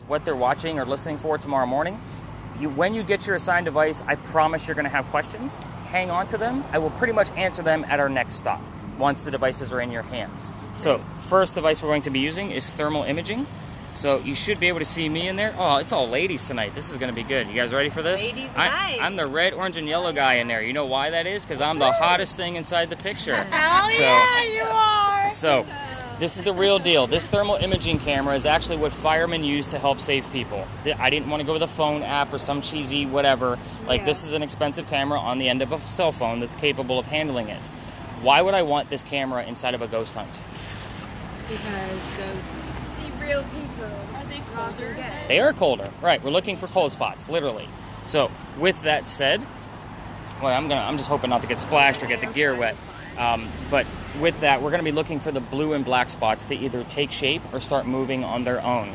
What they're watching or listening for tomorrow morning. When you get your assigned device, I promise you're going to have questions. Hang on to them. I will pretty much answer them at our next stop once the devices are in your hands. So first device we're going to be using is thermal imaging. So you should be able to see me in there. Oh, it's all ladies tonight. This is going to be good. You guys ready for this? Ladies night. I'm the red, orange, and yellow guy in there. You know why that is? Because I'm the hottest thing inside the picture. Yeah, you are. So this is the real deal. This thermal imaging camera is actually what firemen use to help save people. I didn't want to go with a phone app or some cheesy whatever. This is an expensive camera on the end of a cell phone that's capable of handling it. Why would I want this camera inside of a ghost hunt? Because ghosts see real people. Are they colder? They are colder. Right, we're looking for cold spots, literally. So with that said, well, I'm just hoping not to get splashed or get the gear wet. But with that, we're going to be looking for the blue and black spots to either take shape or start moving on their own.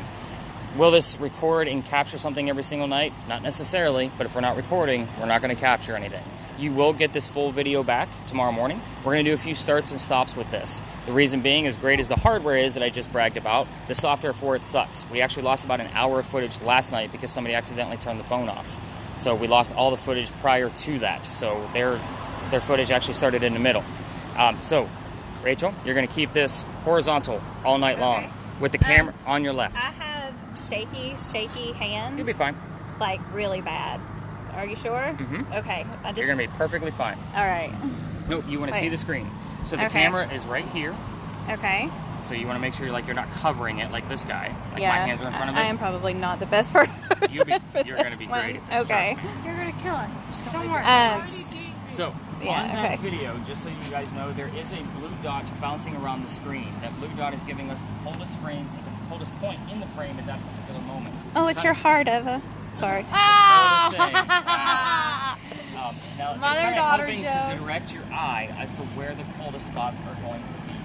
Will this record and capture something every single night? Not necessarily, but if we're not recording, we're not going to capture anything. You will get this full video back tomorrow morning. We're going to do a few starts and stops with this. The reason being, as great as the hardware is that I just bragged about, the software for it sucks. We actually lost about an hour of footage last night because somebody accidentally turned the phone off. So we lost all the footage prior to that. So their footage actually started in the middle. So, Rachel, you're going to keep this horizontal all night long with the camera on your left. I have shaky hands. You'll be fine. Like, really bad. Are you sure? Mm-hmm. Okay. You're going to be perfectly fine. All right. Nope, you want to see the screen. So the camera is right here. Okay. So you want to make sure you're not covering it like this guy. Like my hands are in front of it. I am probably not the best person you're going to be great at this, okay. You're going to kill it. Don't worry. So, on that video, just so you guys know, there is a blue dot bouncing around the screen. That blue dot is giving us the coldest frame, the coldest point in the frame at that particular moment. Oh, it's your heart, Eva. Sorry. Now, Mother-daughter it's joke. to direct your eye as to where the coldest spots are going to be.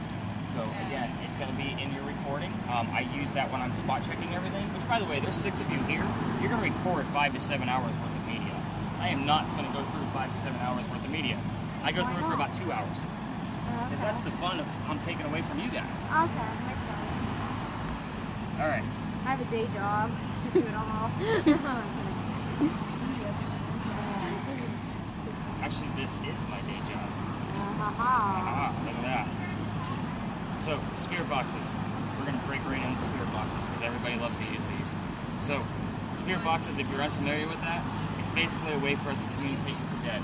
So, again, it's going to be in your recording. I use that when I'm spot checking everything, which, by the way, there's 6 of you here. You're going to record 5 to 7 hours worth of media. I am not going to go through 5 to 7 hours worth of media. I go through it for about 2 hours. Because that's the fun of I'm taking away from you guys. Okay, makes sense. All right. I have a day job. Do it all. Actually, this is my day job. Look at that. So, spirit boxes. We're going to break right into spirit boxes because everybody loves to use these. So, spirit boxes, if you're unfamiliar with that, it's basically a way for us to communicate with the dead.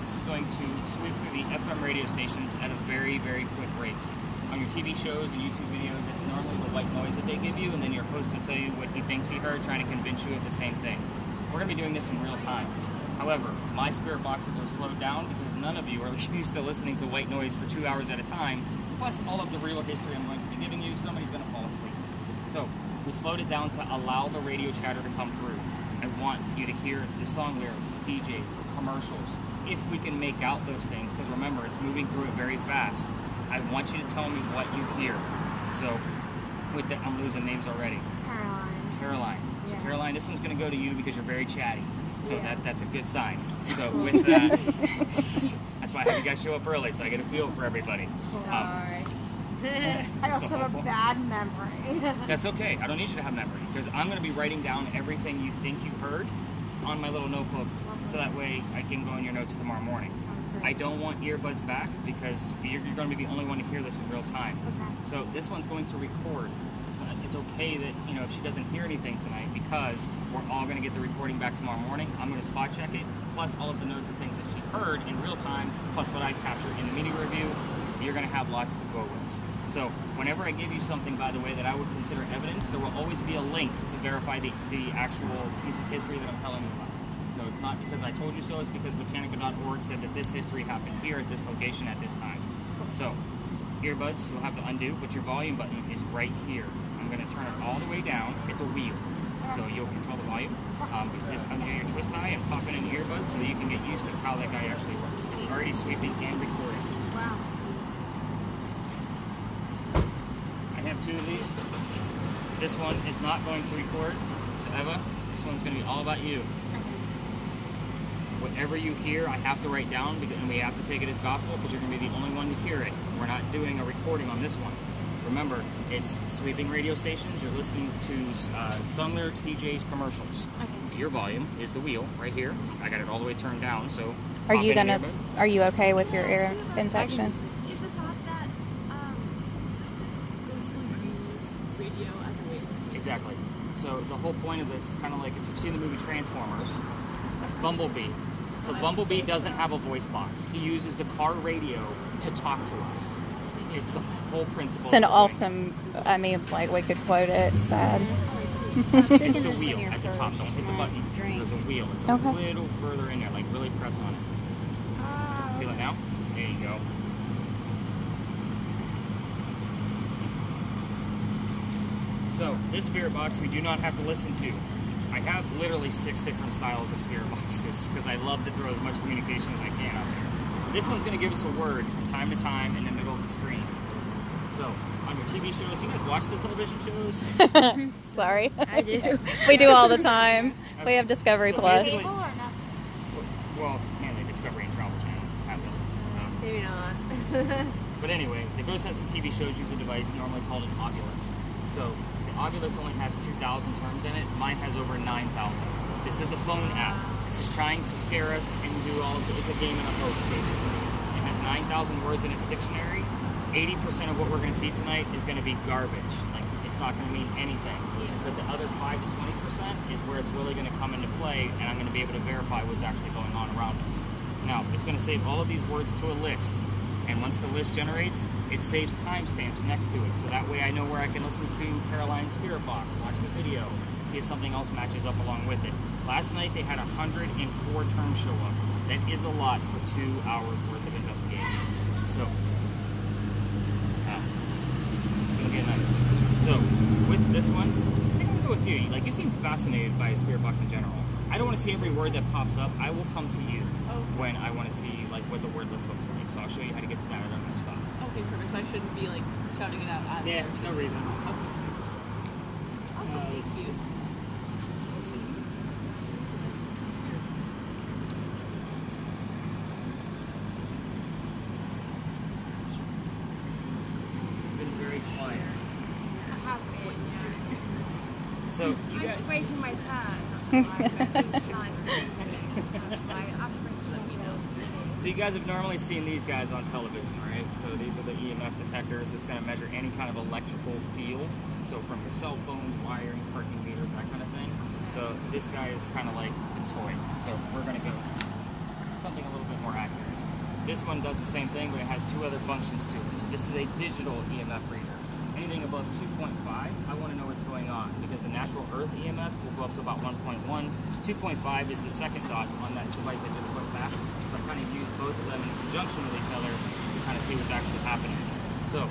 This is going to sweep through the FM radio stations at a very, very quick rate. On your TV shows and YouTube videos, it's normally the white noise that they give you, and then your host will tell you what he thinks he heard, trying to convince you of the same thing. We're going to be doing this in real time. However, my spirit boxes are slowed down because none of you are used to listening to white noise for 2 hours at a time, plus all of the real history I'm going to be giving you. Somebody's going to fall asleep. So we slowed it down to allow the radio chatter to come through. I want you to hear the song lyrics, the DJs, the commercials, if we can make out those things, because remember, it's moving through it very fast. I want you to tell me what you hear. So, with that, I'm losing names already. Caroline. So Caroline, this one's going to go to you because you're very chatty. So that's a good sign. So with that, that's why I have you guys show up early, so I get a feel for everybody. Sorry. I also have a bad memory. That's okay. I don't need you to have memory, because I'm going to be writing down everything you think you heard on my little notebook, so that way I can go in your notes tomorrow morning. I don't want earbuds back because you're going to be the only one to hear this in real time. Okay. So this one's going to record. It's okay that, if she doesn't hear anything tonight, because we're all going to get the recording back tomorrow morning. I'm going to spot check it, plus all of the notes of things that she heard in real time, plus what I captured in the media review. You're going to have lots to go with. So whenever I give you something, by the way, that I would consider evidence, there will always be a link to verify the actual piece of history that I'm telling you about. So it's not because I told you so, it's because Botanica.org said that this history happened here at this location at this time. So, earbuds, you'll have to undo, but your volume button is right here. I'm going to turn it all the way down. It's a wheel, so you'll control the volume. Just undo your twist tie and pop in an earbud so that you can get used to how that guy actually works. It's already sweeping and recording. Wow. I have 2 of these. This one is not going to record, so Eva, this one's going to be all about you. Whatever you hear, I have to write down, and we have to take it as gospel because you're going to be the only one to hear it. We're not doing a recording on this one. remember, it's sweeping radio stations. You're listening to song lyrics, DJs, commercials. Okay. Your volume is the wheel right here. I got it all the way turned down, so... Are you okay with your ear infection? Is the thought that those who use radio as a way to... Exactly. So the whole point of this is kind of like if you've seen the movie Transformers, Bumblebee. So Bumblebee doesn't have a voice box. He uses the car radio to talk to us. It's the whole principle. It's an awesome, I mean, like we could quote it, it's sad. It's the wheel at the top. Don't hit the button. There's a wheel. It's a little further in there. Like really press on it. Feel it now? There you go. So this spirit box we do not have to listen to. I have literally 6 different styles of spirit boxes because I love to throw as much communication as I can out there. This one's going to give us a word from time to time in the middle of the screen. So, on your TV shows, you guys watch the television shows? Sorry. I do. We do all the time. We have Discovery Plus. Well, mainly Discovery and Travel Channel. Maybe not. But anyway, the ghost hunting TV shows use a device normally called an ovulus. So, the ovulus only has 2,000 terms in it. Mine has over 9,000. This is a phone app. This is trying to scare us and do all of it's a game and a host, basically. It has 9,000 words in its dictionary. 80% of what we're going to see tonight is going to be garbage. Like, it's not going to mean anything. Yeah. But the other 5 to 20% is where it's really going to come into play, and I'm going to be able to verify what's actually going on around us. Now, it's going to save all of these words to a list. And once the list generates, it saves timestamps next to it. So that way I know where I can listen to Caroline's Spirit Box, watch the video, see if something else matches up along with it. Last night they had 104 terms show up. That is a lot for 2 hours worth of investigation. So, it'll get nice. So, with this one, I think I'm going to go with you. Like, you seem fascinated by a Spirit Box in general. I don't want to see every word that pops up. I will come to you when I want to see like what the word list looks like. So I'll show you how to get to that at our next stop. Okay, perfect. So I shouldn't be like shouting it out as Yeah, no reason. Awesome, thank you. Been very quiet. I have been, yes. So you I'm guys, just waiting my turn. That's why I'm very shy. That's why I asked questions. so you guys have normally seen these guys on television, right? So these are the Emf detectors. It's going to measure any kind of electrical field. So from your cell phones, wiring, parking meters, that kind of thing. So this guy is kind of like a toy. So we're going to go something a little bit more accurate. This one does the same thing, but it has 2 other functions to it. So this is a digital EMF reader. Anything above 2.5, I want to know what's going on because the natural Earth EMF will go up to about 1.1. 2.5 is the second dot on that device I just put back. So I kind of use both of them in conjunction with each other to kind of see what's actually happening. So,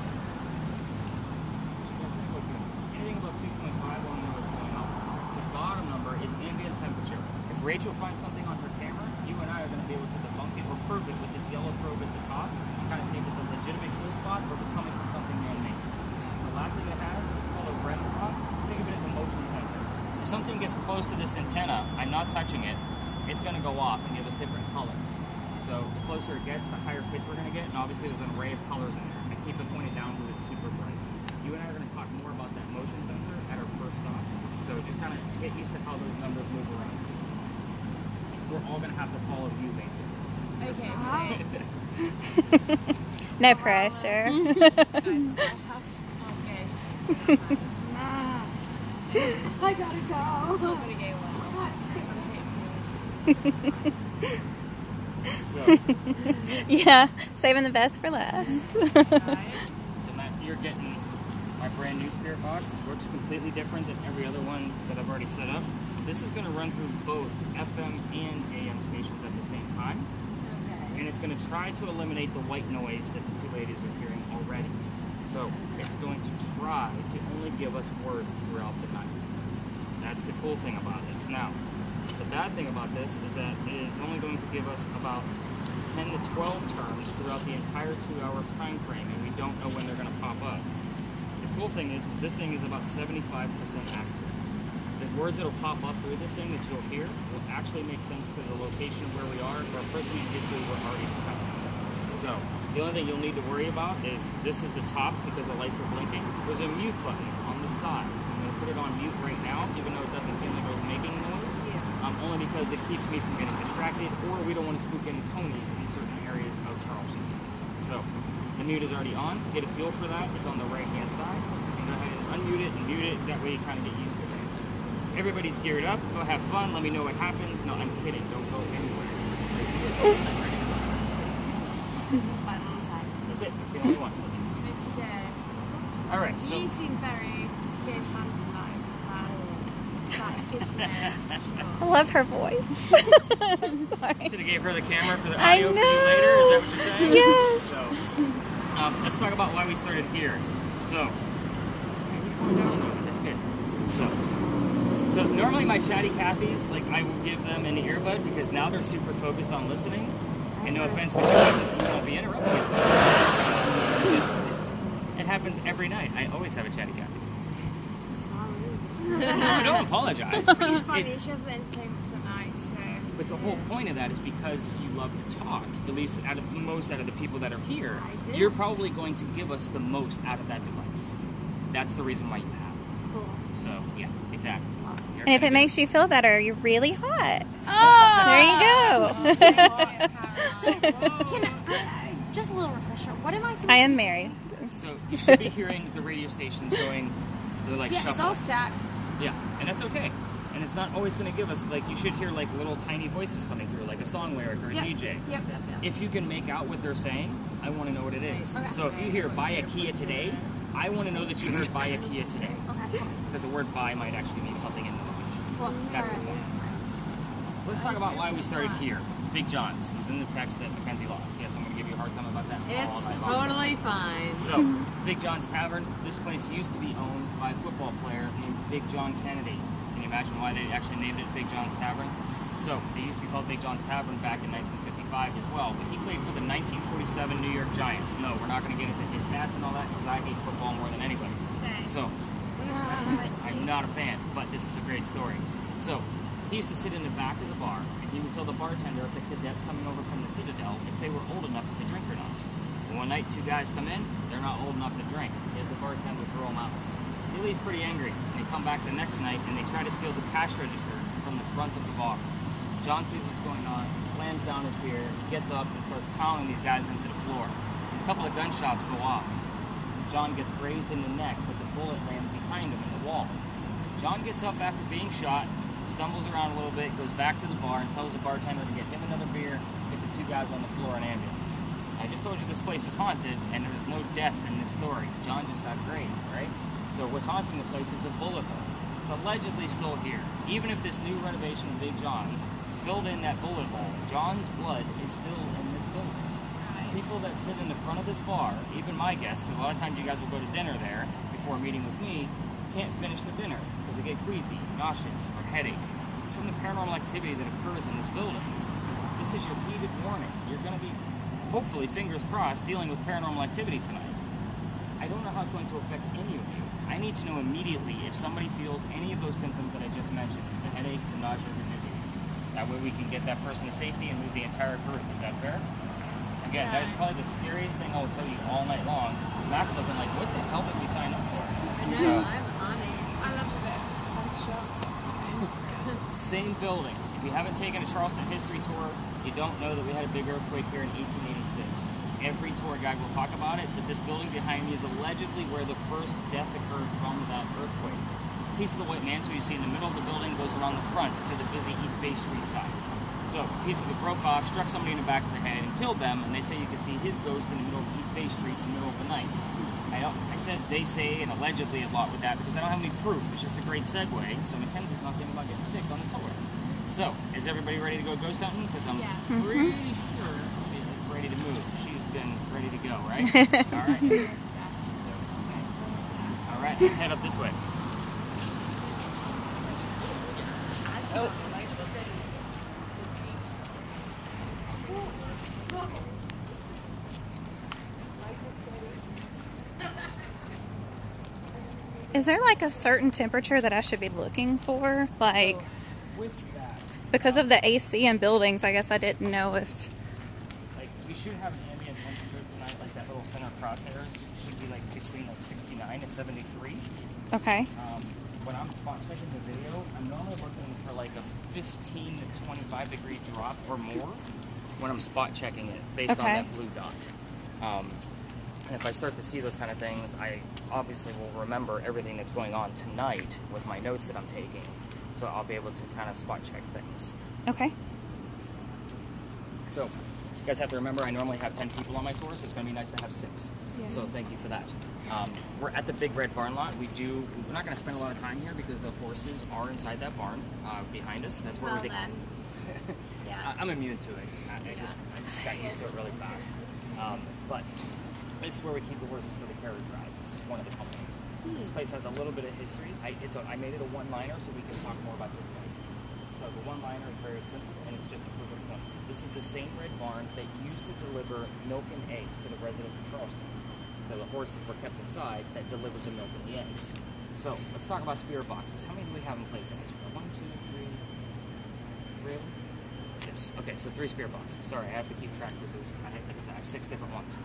anything above 2.5, I want to know what's going on. The bottom number is ambient temperature. If Rachel finds something on her camera, you and I are going to be able to debunk it or prove it with this yellow probe at the top to kind of see if it's a legitimate cool spot or if it's coming from something man-made. The last thing it has is called a REM prop. Think of it as a motion sensor. If something gets close to this antenna, I'm not touching it, it's going to go off and give us different colors. So the closer it gets, the higher pitch we're going to get, and obviously there's an array of colors in there. I keep it pointed down because it's super bright. You and I are going to talk more about that motion sensor at our first stop. So just kind of get used to how those numbers move around. We're all going to have to follow you, basically. Okay, so... No pressure. I gotta go. It's not gonna go well. So, Yeah, saving the best for last. so Matt, you're getting my brand new Spirit Box. Works completely different than every other one that I've already set up. This is going to run through both FM and AM stations at the same time. And it's going to try to eliminate the white noise that the 2 ladies are hearing already. So it's going to try to only give us words throughout the night. That's the cool thing about it. Now, the bad thing about this is that it is only going to give us about 10 to 12 terms throughout the entire 2-hour time frame, and we don't know when they're going to pop up. The cool thing is this thing is about 75% accurate. The words that will pop up through this thing that you'll hear will actually make sense to the location of where we are or a person in history we're already discussing. So The only thing you'll need to worry about is this is the top because the lights are blinking. There's a mute button on the side. I'm going to put it on mute right now, even though it doesn't seem like I was making noise. Only because it keeps me from getting distracted, or we don't want to spook any ponies in certain areas of Charleston. So the mute is already on. To get a feel for that, it's on the right-hand side. You can go ahead and unmute it and mute it. That way you kind of get used to things. Everybody's geared up. Go have fun. Let me know what happens. No, I'm kidding. Don't go anywhere. This is my little side. That's it. It's the only one. It's today. All right. So You seem very Case Hunter like. I love her voice. I'm sorry. should have gave her the camera for the I audio for you later. Is that what you're saying? Yes. So let's talk about why we started here. So that's good. So normally my chatty Cathy's, like I will give them an earbud because now they're super focused on listening. And no offense, but you won't be interrupting as much. It happens every night. I always have a chatty Cathy. No, don't apologize. It's pretty funny. She has the entertainment for the night, so. But the whole point of that is because you love to talk. At least out of the people that are here, I do. you're probably going to give us the most out of that device. That's the reason why you have it. Cool. So yeah, exactly. You're And if gonna it makes you feel better, you're really hot. Oh! There you go. So, can I, just a little refresher. What am I supposed I am married. So you should be hearing the radio stations going. They're like Yeah, shuffling. it's all set. Yeah, and that's okay. And it's not always going to give us, like, you should hear, like, little tiny voices coming through, like a song lyric or a Yep. DJ. Yep. If you can make out what they're saying, I want to know what it is. Okay. So if you hear buy a Kia today, I want to know that you heard buy a Kia today. Okay. Because the word buy might actually mean something in the location. Cool. That's the point. So let's talk about why we started here. Big John's. It was in the text that Mackenzie lost. Yes, I'm going to give you a hard time about that. all night It's long. totally fine. So, Big John's Tavern, this place used to be owned by a football player named Big John Kennedy. Can you imagine why they actually named it Big John's Tavern? So, it used to be called Big John's Tavern back in 1955 as well, but he played for the 1947 New York Giants. No, we're not going to get into his stats and all that because I hate football more than anybody. So, I'm not a fan, but this is a great story. So, he used to sit in the back of the bar, and he would tell the bartender if the cadets coming over from the Citadel if they were old enough to drink or not. And one night, two guys come in, they're not old enough to drink. He has the bartender throw them out. They leave pretty angry, and they come back the next night, and they try to steal the cash register from the front of the bar. John sees what's going on, slams down his beer, gets up, and starts pounding these guys into the floor. A couple of gunshots go off. John gets grazed in the neck, but the bullet lands behind him in the wall. John gets up after being shot, stumbles around a little bit, goes back to the bar, and tells the bartender to get him another beer, get the two guys on the floor in ambulance. I just told you this place is haunted, and there's no death in this story. John just got grazed, right? So what's haunting the place is the bullet hole. It's allegedly still here. Even if this new renovation of Big John's filled in that bullet hole, John's blood is still in this building. People that sit in the front of this bar, even my guests, because a lot of times you guys will go to dinner there before meeting with me, can't finish the dinner because they get queasy, nauseous, or headache. It's from the paranormal activity that occurs in this building. This is your heated warning. You're going to be, hopefully, fingers crossed, dealing with paranormal activity tonight. I don't know how it's going to affect any of you. I need to know immediately if somebody feels any of those symptoms that I just mentioned, the headache, the nausea, the dizziness. That way we can get that person to safety and move the entire group. Is that fair? Again, that is probably the scariest thing I will tell you all night long. Matt's looking like, what the hell did we sign up for? I know, So, I'm on it. I love it. I'm sure. same building. If you haven't taken a Charleston history tour, you don't know that we had a big earthquake here in 1886. Every tour guide will talk about it, but this building behind me is allegedly where the first death occurred from that earthquake. A piece of the white mantle you see in the middle of the building goes around the front to the busy East Bay Street side. So a piece of it broke off, struck somebody in the back of the head, and killed them, and they say you could see his ghost in the middle of East Bay Street in the middle of the night. I said they say and allegedly a lot with that because I don't have any proof. It's just a great segue, so Mackenzie's not thinking about getting sick on the tour. So, is everybody ready to go ghost hunting? Because I'm pretty sure she is ready to move. She's been ready to go, right? All right. All right, let's head up this way. Oh. Is there like a certain temperature that I should be looking for? Like, With that, because of the AC in buildings, I guess I didn't know if. like, we should have ambient temperature tonight. little center crosshairs should be like between like 69 to 73. Okay. When I'm spot checking the video, I'm normally looking for like a 15 to 25 degree drop or more when I'm spot checking it based on that blue dot. And if I start to see those kind of things, I obviously will remember everything that's going on tonight with my notes that I'm taking. So I'll be able to kind of spot check things. Okay. So you guys have to remember I normally have 10 people on my tour, so it's going to be nice to have 6. Yeah. So thank you for that. We're at the big red barn lot. We're not going to spend a lot of time here because the horses are inside that barn behind us. That's where we Yeah. I'm immune to it. I just got used to it really fast. But this is where we keep the horses for the carriage rides. This is one of the companies. This place has a little bit of history. I made it a one-liner so we can talk more about the places. So the one-liner is very simple, and it's just to prove a point. This is the same red barn that used to deliver milk and eggs to the residents of Charleston. So the horses were kept inside that delivered the milk and the eggs. So let's talk about spirit boxes. How many do we have in play today? 1, 2, 3. Really? Yes. Okay, so 3 spirit boxes. Sorry, I have to keep track because I have 6 different ones.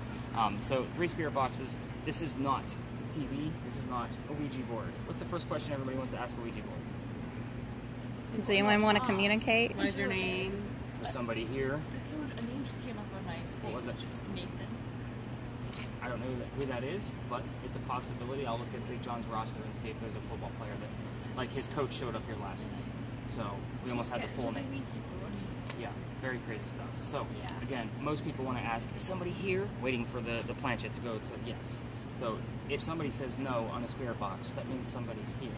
So 3 spirit boxes. This is not TV. This is not a Ouija board. What's the first question everybody wants to ask a Ouija board? Does anyone want to communicate? What is your name? There's somebody here. So a name just came up on my thing. What was it? Just Nathan. I don't know who that is, but it's a possibility. I'll look at Big John's roster and see if there's a football player that, like his coach showed up here last night. So we almost had the full name. Yeah, very crazy stuff. So again, most people want to ask, is somebody here? Waiting for the planchette to go to yes. So if somebody says no on a spirit box, that means somebody's here.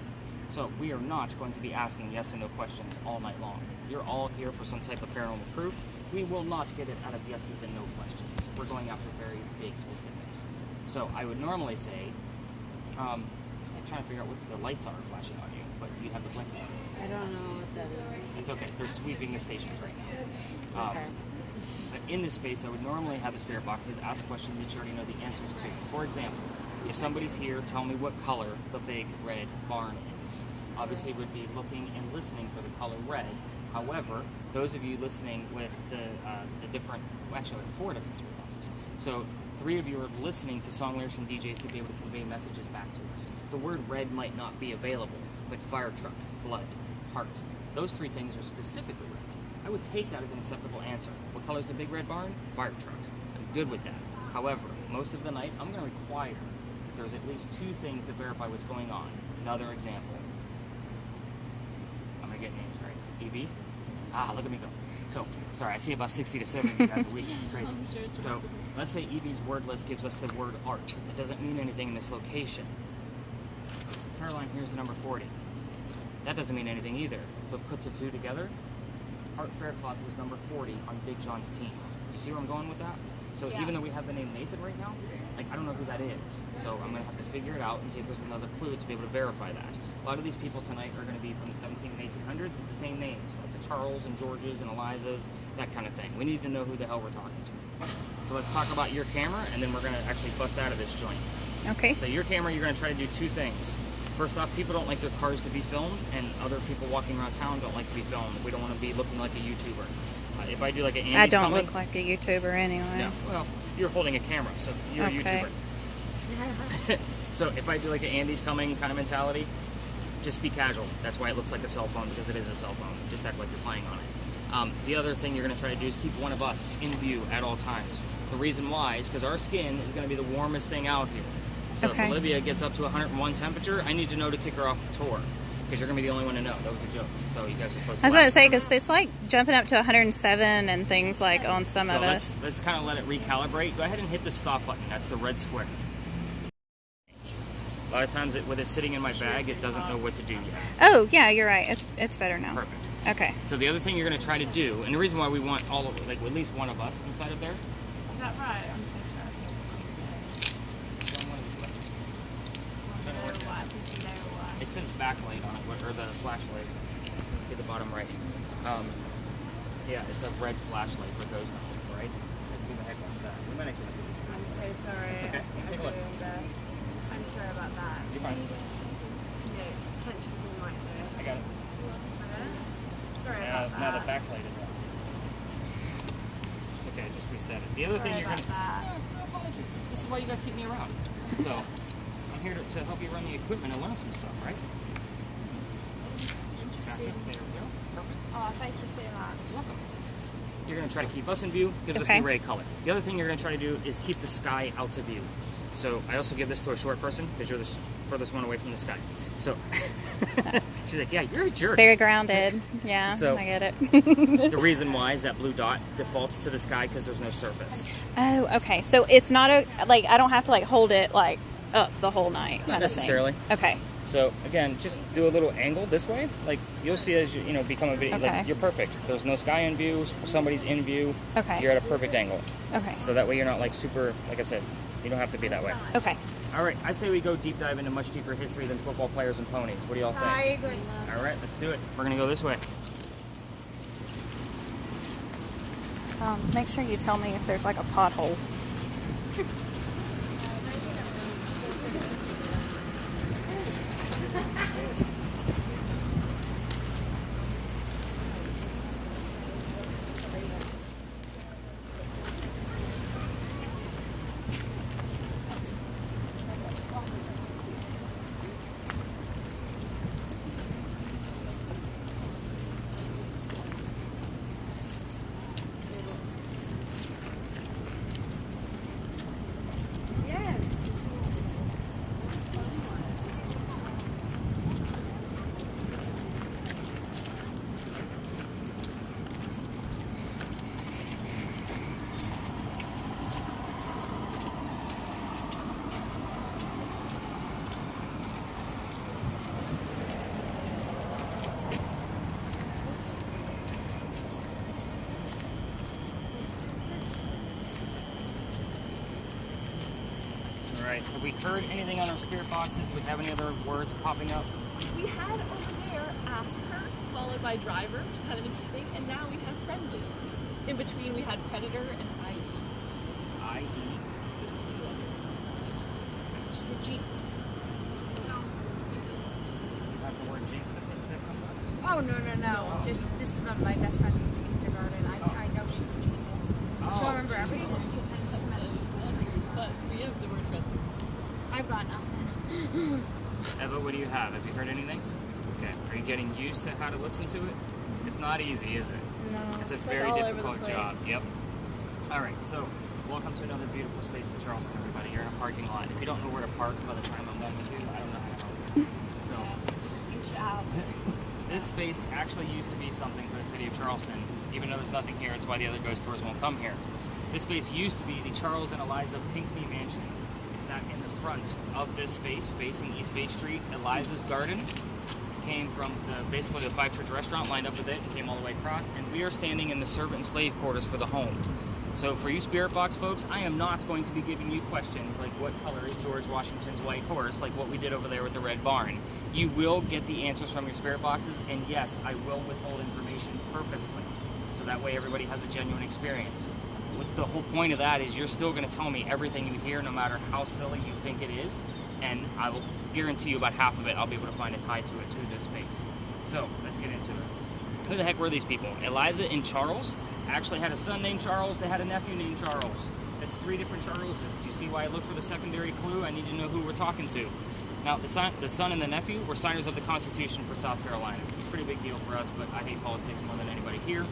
So we are not going to be asking yes and no questions all night long. You're all here for some type of paranormal proof. We will not get it out of yeses and no questions. We're going after very big specifics. So I would normally say, I'm trying to figure out what the lights are flashing on you, but you have the blinker on. I don't know what that is. It's okay. They're sweeping the stations right now. But in this space, I would normally have the spirit boxes ask questions that you already know the answers to. For example, if somebody's here, tell me what color the big red barn is. Obviously, we'd be looking and listening for the color red. However, those of you listening with the different, well, actually, 4 different spirit boxes. So 3 of you are listening to song lyrics and DJs to be able to convey messages back to us. The word red might not be available, but fire truck, blood, heart, those 3 things are specifically red. I would take that as an acceptable answer. What color is the big red barn? Fire truck. I'm good with that. However, most of the night, I'm going to require that there's at least 2 things to verify what's going on. Another example. I'm going to get names right. EB? Look at me go. So, sorry, I see about 60 to 70 of you guys a week. It's crazy. So, let's say EB's word list gives us the word art. It doesn't mean anything in this location. Caroline, here's the number 40. That doesn't mean anything either. But put the 2 together, Art Faircloth was number 40 on Big John's team. You see where I'm going with that? So even though we have the name Nathan right now, like I don't know who that is. So I'm going to have to figure it out and see if there's another clue to be able to verify that. A lot of these people tonight are going to be from the 17 and 1800s with the same names. Like the Charles and Georges and Elizas, that kind of thing. We need to know who the hell we're talking to. So let's talk about your camera, and then we're going to actually bust out of this joint. Okay. So your camera, you're going to try to do 2 things. First off, people don't like their cars to be filmed, and other people walking around town don't like to be filmed. We don't want to be looking like a YouTuber. If I do like an Andy's I don't coming, look like a YouTuber anyway. No, well, you're holding a camera, so you're a YouTuber. So if I do like an Andy's coming kind of mentality, just be casual. That's why it looks like a cell phone, because it is a cell phone. Just act like you're playing on it. The other thing you're going to try to do is keep one of us in view at all times. The reason why is because our skin is going to be the warmest thing out here. So if Olivia gets up to 101 temperature, I need to know to kick her off the tour. Because you're going to be the only one to know. That was a joke. So you guys are supposed to I was about to say, because it's like jumping up to 107 and things like on some of us. Let's kind of let it recalibrate. Go ahead and hit the stop button. That's the red square. A lot of times with it sitting in my bag, it doesn't know what to do yet. Oh, yeah, you're right. It's better now. Perfect. Okay. So the other thing you're going to try to do, and the reason why we want all of, like at least one of us inside of there. Is that right? I'm so sorry. It says backlight on it, or the flashlight at the bottom right. Yeah, it's a red flashlight for ghost hunting, right? Who the heck wants that? We might actually do this. I'm so sorry. It's okay. Take a look. I'm sorry about that. You're fine. No, potentially we might do it. I got it. Sorry about that. Now the backlight is on. It's okay, just reset it. The other thing you're going to... that. No apologies. This is is why you guys keep me around. So I'm here to help you run the equipment and learn some stuff, right? Interesting. There we go. Perfect. Oh, thank you so much. You're welcome. You're going to try to keep us in view, gives us the ray color. The other thing you're going to try to do is keep the sky out to view. So I also give this to a short person because you're the furthest one away from the sky. So she's like, yeah, you're a jerk. Very grounded. Yeah, So- I get it. The reason why is that blue dot defaults to the sky because there's no surface. Oh, okay. So it's not like I don't have to like hold it like up the whole night. Not kind of thing. necessarily. Okay. So again, just do a little angle this way. Like you'll see as you become a video. Okay. Like, you're perfect. There's no sky in view. Somebody's in view. Okay. You're at a perfect angle. Okay. So that way you're not like super. Like I said, you don't have to be that way. Okay. All right. I say we go deep dive into much deeper history than football players and ponies. What do y'all think? I agree. All right. Let's do it. We're gonna go this way. Make sure you tell me if there's like a pothole. Yes. All right. Have we heard anything on our spirit boxes? Do we have any other words popping up? We had over there ask her, followed by driver, which is kind of interesting, and now we have friendly. In between, we had predator and IE. I.E. There's the two others. She's a genius. Is that the word jinx that comes up? Oh, no. Just, this is one of my best friends since kindergarten. I know she's a genius. She'll remember everything. But we have the word friendly. I've got nothing. Eva, what do you have? Have you heard anything? Okay. Are you getting used to how to listen to it? It's not easy, is it? No. It's a It's very all over the difficult job. place. Yep. All right. So, welcome to another beautiful space in Charleston, everybody. You're in a parking lot. If you don't know where to park by the time I'm done with you, I don't know how to help you. So, Good job. this space actually used to be something for the city of Charleston. Even though there's nothing here, it's why the other ghost tours won't come here. This space used to be the Charles and Eliza Pinckney Mansion. It sat in the front of this space, facing East Bay Street. Eliza's garden came from basically the Five Church restaurant, lined up with it, and came all the way across. And we are standing in the servant and slave quarters for the home. So for you Spirit Box folks, I am not going to be giving you questions like what color is George Washington's white horse, like what we did over there with the Red Barn. You will get the answers from your Spirit Boxes, and yes, I will withhold information purposely, so that way everybody has a genuine experience. The whole point of that is you're still going to tell me everything you hear, no matter how silly you think it is, and I will guarantee you about half of it I'll be able to find a tie to it, to this space. So, let's get into it. Who the heck were these people? Eliza and Charles actually had a son named Charles. They had a nephew named Charles. It's three different Charleses. Do you see why I look for the secondary clue? I need to know who we're talking to. Now, the son and the nephew were signers of the Constitution for South Carolina. It's a pretty big deal for us, but I hate politics more than anybody here.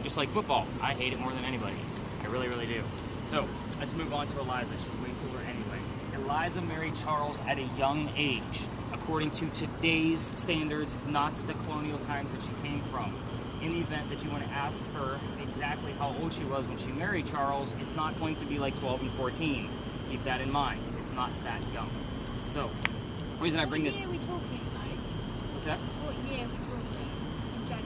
Just like football, I hate it more than anybody. I really, really do. So, let's move on to Eliza. She's way cooler anyway. Eliza married Charles at a young age, according to today's standards, not the colonial times that she came from. In the event that you want to ask her exactly how old she was when she married Charles, it's not going to be like 12 and 14. Keep that in mind. It's not that young. So, the reason I bring this... What year are we talking, like? What's that? What year are we talking in general?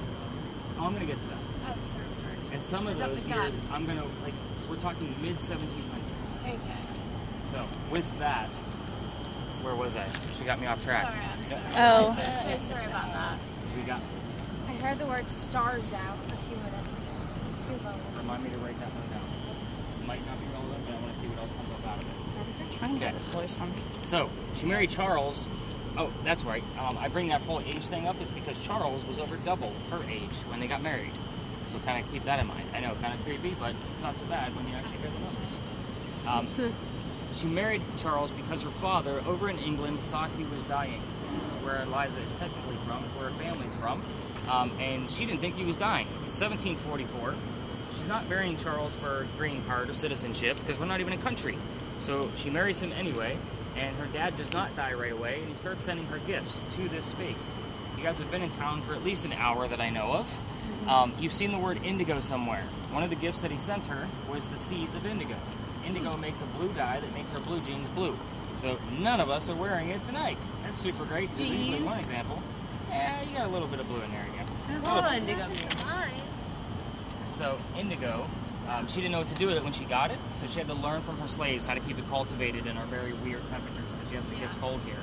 Oh, I'm going to get to that. Oh, sorry. And some of those years, I'm going to, like, we're talking mid-1700s. Okay. So, with that, where was I? She got me off track. Sorry, I'm sorry. Oh. I'm so sorry about that. We got... I heard the word stars out a few minutes ago. Remind me to write that one down. It might not be relevant, but I want to see what else comes up out of it. Trying to get this loose. So, she married Charles. Oh, that's right. I bring that whole age thing up is because Charles was over double her age when they got married. So kind of keep that in mind. I know, kind of creepy, but it's not so bad when you actually hear the numbers. she married Charles because her father, over in England, thought he was dying. It's where Eliza is technically from. It's where her family's from. And she didn't think he was dying. It's 1744. She's not marrying Charles for green card or citizenship because we're not even a country. So she marries him anyway, and her dad does not die right away, and he starts sending her gifts to this space. You guys have been in town for at least an hour that I know of. You've seen the word indigo somewhere. One of the gifts that he sent her was the seeds of indigo. Indigo makes a blue dye that makes our blue jeans blue. So none of us are wearing it tonight. That's super great. So there's usually one example. Yeah, you got a little bit of blue in there, I guess. There's a little indigo. So indigo, she didn't know what to do with it when she got it, so she had to learn from her slaves how to keep it cultivated in our very weird temperatures, because yes, it gets cold here.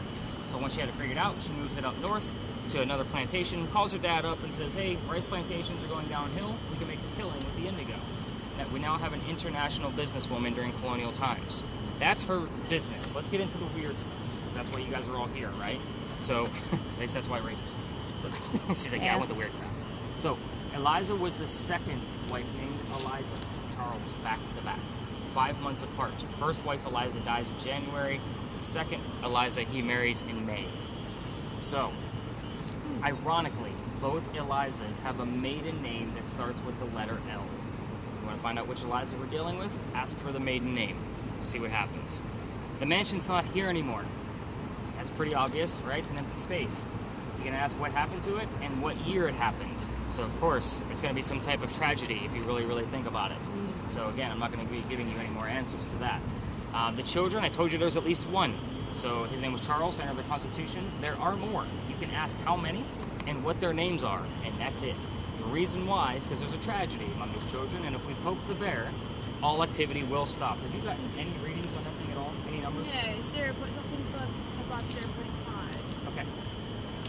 So once she had it figured out, she moves it up north to another plantation, calls her dad up and says, hey, rice plantations are going downhill, we can make a killing with the indigo. That we now have an international businesswoman during colonial times. That's her business. Let's get into the weird stuff, because that's why you guys are all here, right? So, at least that's why Rachel's here. So, she's like, yeah, I want the weird crap. So, Eliza was the second wife named Eliza to Charles, back to back, 5 months apart. First wife Eliza dies in January. Second Eliza he marries in May. So, ironically, both Elizas have a maiden name that starts with the letter L. You want to find out which Eliza we're dealing with? Ask for the maiden name. See what happens. The mansion's not here anymore. That's pretty obvious, right? It's an empty space. You're going to ask what happened to it and what year it happened. So, of course, it's going to be some type of tragedy if you really, really think about it. So, again, I'm not going to be giving you any more answers to that. The children, I told you there's at least one. So, his name was Charles, under the Constitution. There are more. You can ask how many and what their names are, and that's it. The reason why is because there's a tragedy among those children, and if we poke the bear, all activity will stop. Have you got any readings on anything at all? Any numbers? Yeah, 0.5. About 0.5. Okay.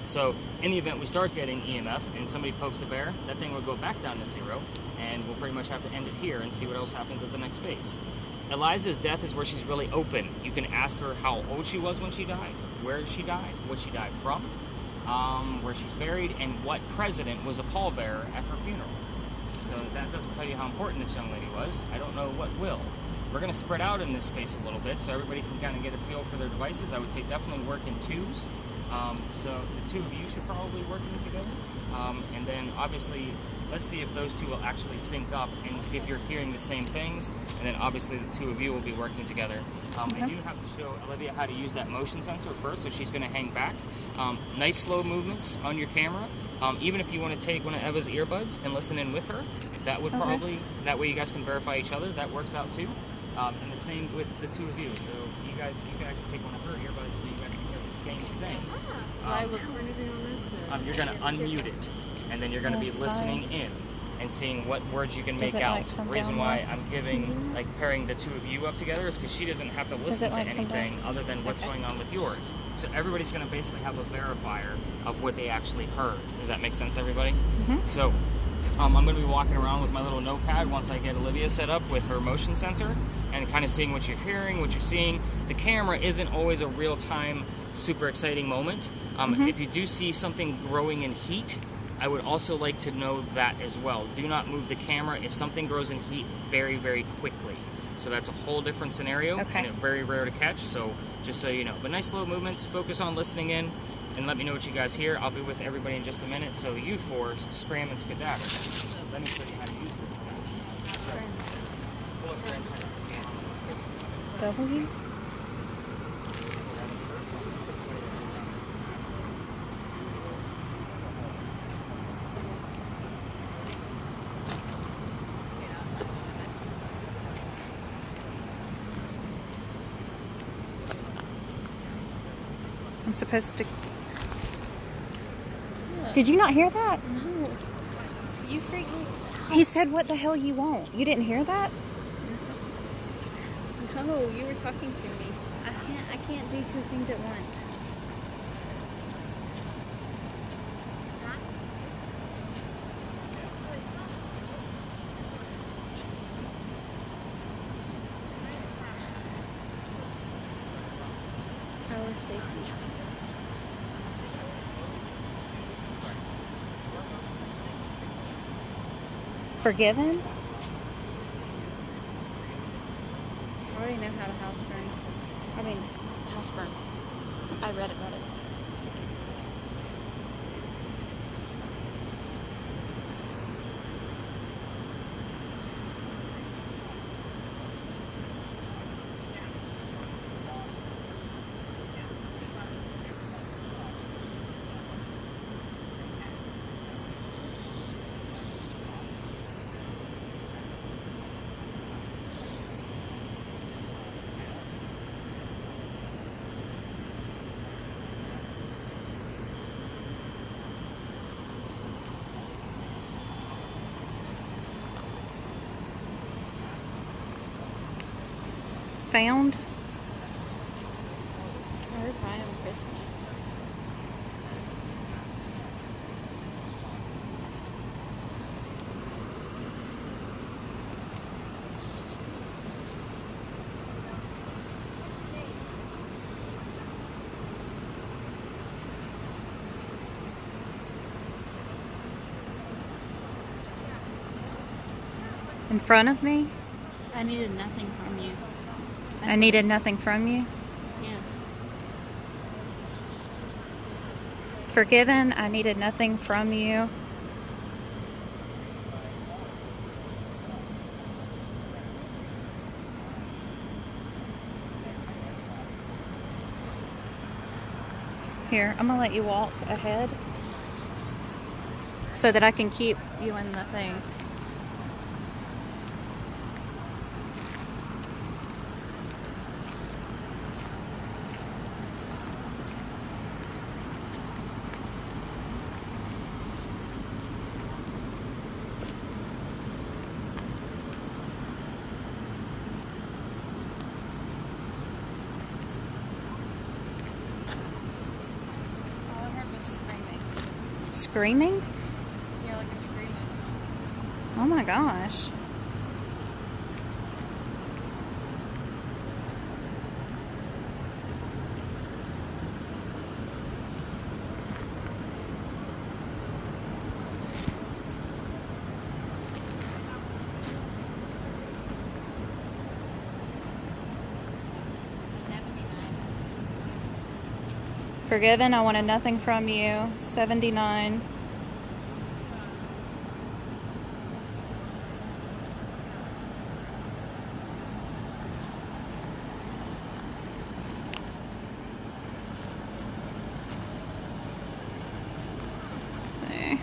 So, in the event we start getting EMF and somebody pokes the bear, that thing will go back down to 0, and we'll pretty much have to end it here and see what else happens at the next space. Eliza's death is where she's really open. You can ask her how old she was when she died, where she died, what she died from, where she's buried, and what president was a pallbearer at her funeral. So that doesn't tell you how important this young lady was. I don't know what will. We're going to spread out in this space a little bit so everybody can kind of get a feel for their devices. I would say definitely work in twos. So the two of you should probably work them together. And then obviously, let's see if those two will actually sync up and see if you're hearing the same things. And then obviously the two of you will be working together. I do have to show Olivia how to use that motion sensor first, so she's going to hang back. Nice slow movements on your camera. Even if you want to take one of Eva's earbuds and listen in with her, that would probably, that way you guys can verify each other. That works out too. And the same with the two of you. So you can actually take one of her earbuds so you guys can hear the same thing. Do I look for anything on this? You're going to unmute it, and then you're going to be listening in and seeing what words you can make out. The reason why I'm giving, like, pairing the two of you up together is because she doesn't have to listen to anything other than what's going on with yours. So everybody's going to basically have a verifier of what they actually heard. Does that make sense, everybody? So I'm going to be walking around with my little notepad once I get Olivia set up with her motion sensor and kind of seeing what you're hearing, what you're seeing. The camera isn't always a real-time, super exciting moment. If you do see something growing in heat, I would also like to know that as well. Do not move the camera if something grows in heat very, very quickly. So that's a whole different scenario, and it's very rare to catch, so just so you know. But nice slow movements, focus on listening in, and let me know what you guys hear. I'll be with everybody in just a minute, so you four scram and skedaddle. Let me show you how to use this. So, pull up your antenna. W? I'm supposed to... Did you not hear that? No. You freaked me out. He said, what the hell you want? You didn't hear that? No, you were talking to me. I can't do two things at once. Power safety. Forgiven? I already know how to house burn. I mean, the house burned. I read about it. Found. We're fine, Christy. In front of me? I needed nothing from you. I needed nothing from you. Yes. Forgiven, I needed nothing from you. Here, I'm gonna let you walk ahead so that I can keep you in the thing. All I heard was screaming. Screaming? Yeah, like a screaming sound. Oh my gosh. Forgiven, I wanted nothing from you. 79. See.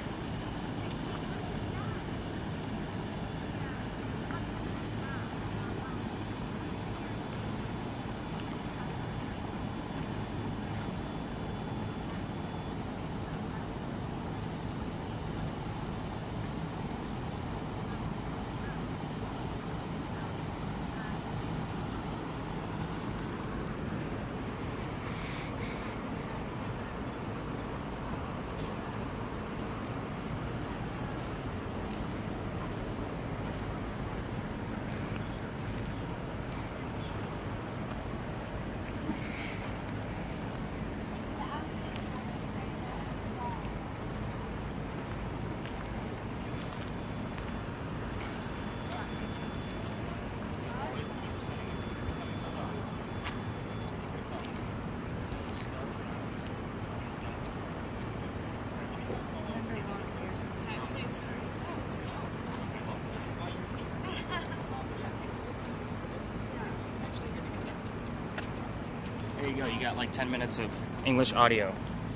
There you go. You got like 10 minutes of English audio.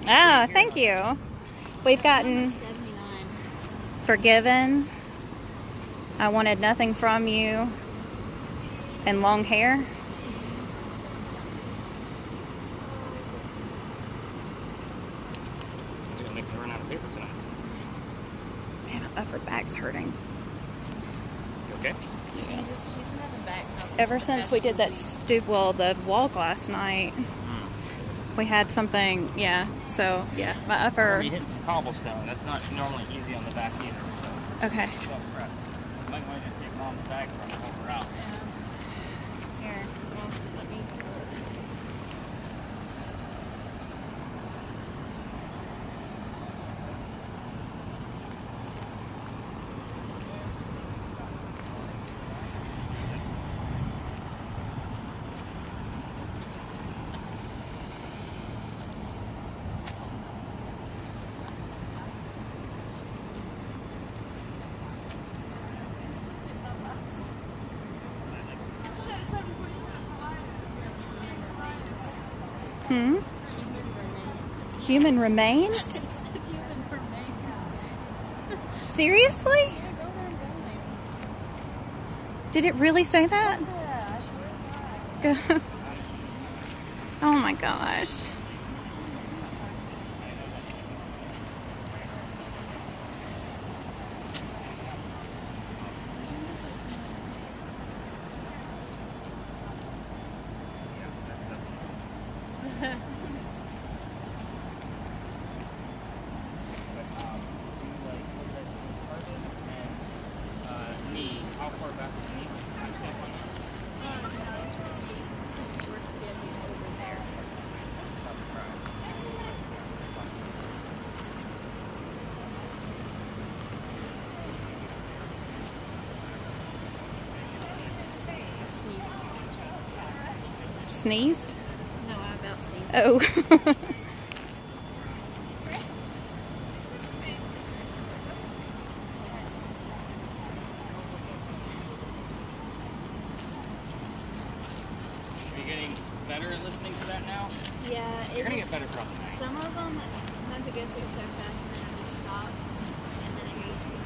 Ah, thank you. We've gotten 79. forgiven. I wanted nothing from you. And long hair. It's gonna make me run out of paper tonight. Man, my upper back's hurting. You okay? She's been having back problems. Ever since we did that the walk last night, we had something, yeah. So, yeah, my upper. We hit some cobblestone. That's not normally easy on the back either, so. Okay. So, crap. You might want to just take Mom's bag from her while we're out. Here, well, let me. Hmm? Human remains? Human remains. Seriously? Yeah, go there and go Did it really say that? there. Yeah, I swear to God. Oh my gosh. Knee. How far back was the knee? What's the timestamp on that? We're standing over there. Sneezed? No, I about sneezed. Oh. Are you getting better at listening to that now? Yeah, You're gonna get better throughout the night. Some of them, sometimes it goes through so fast and then I just stop and then it goes through.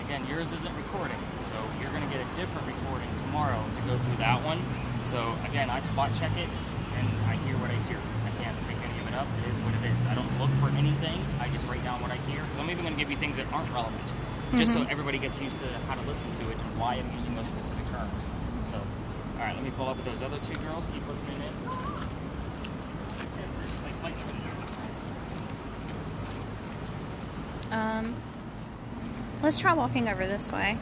Again, yours isn't recording, so you're gonna get a different recording tomorrow to go through that one. So again, I spot check it and I hear what I hear. I can't make any of it up. It is what it is. I don't look for anything. I just write down what I hear. Because I'm even gonna give you things that aren't relevant, just so everybody gets used to how to listen to it and why I'm using those specific terms. So, all right, let me follow up with those other two girls. Keep listening in. Let's try walking over this way.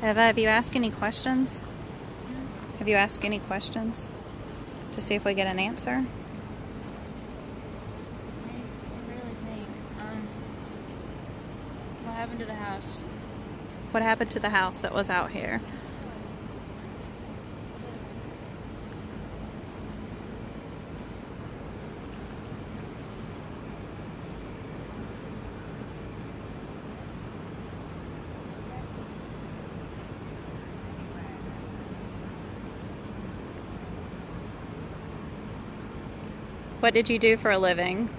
Eva, have you asked any questions? Have you asked any questions to see if we get an answer? I really think. What happened to the house? What happened to the house that was out here? What did you do for a living?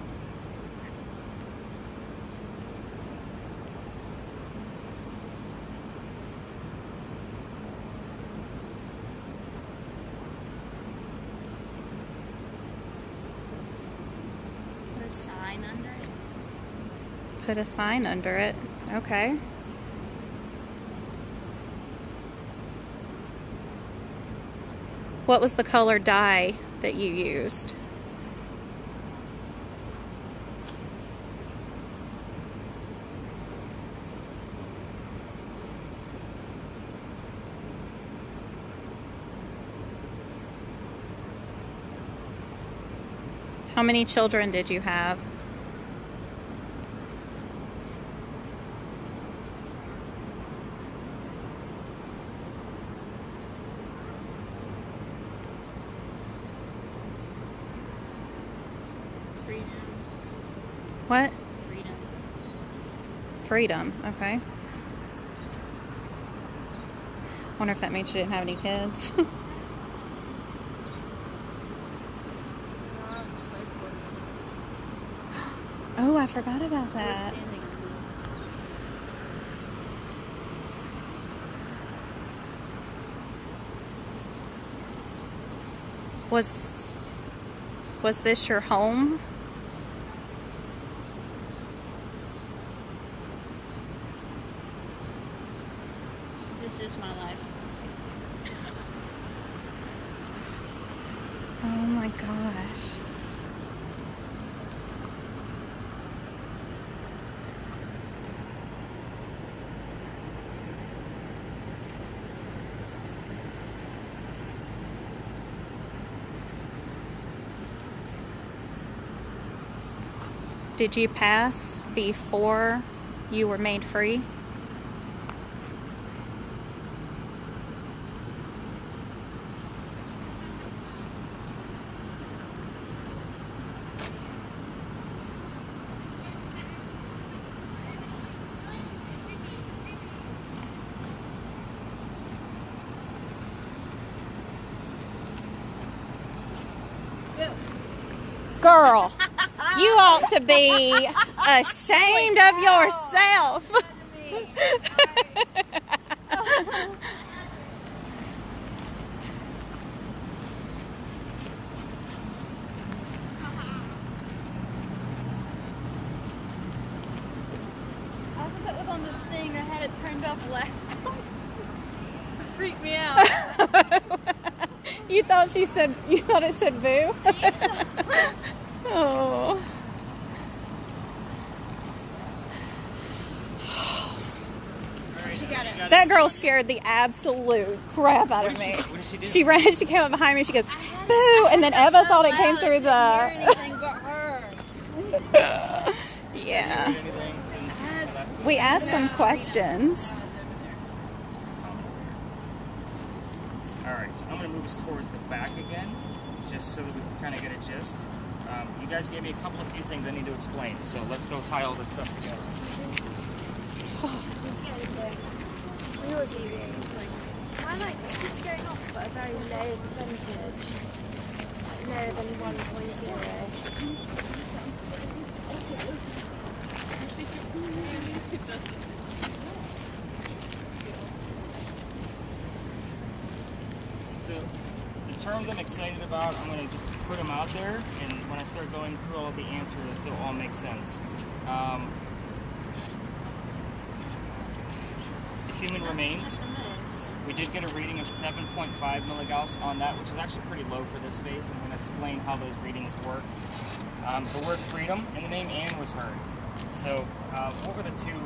Put a sign under it. Put a sign under it. Okay. What was the color dye that you used? How many children did you have? Freedom. What? Freedom. Freedom. Okay. Wonder if that means she didn't have any kids. Oh, I forgot about that. Was this your home? This is my life. Oh my gosh. Did you pass before you were made free? Girl, you ought to be ashamed of yourself. I thought that was on the thing. I had it turned off left. It freaked me out. You thought it said boo? Oh. She got it. That girl scared the absolute crap out of me. What did she do? She ran, she came up behind me, she goes, boo! And then Eva thought it came through the... Anything but her. Yeah. We asked some questions. Alright, so I'm going to move us towards the back again, just so that we can kind of get a gist. You guys gave me a few things I need to explain, so let's go tie all this stuff together. Yours easy. I like it keeps going off, but a very low percentage. Lower than 1.0. So, the terms I'm excited about, I'm going to just put them out there, and when I start going through all of the answers, they'll all make sense. The human remains. We did get a reading of 7.5 milligauss on that, which is actually pretty low for this space. I'm going to explain how those readings work. The word freedom and the name Anne was heard. So, what were the two?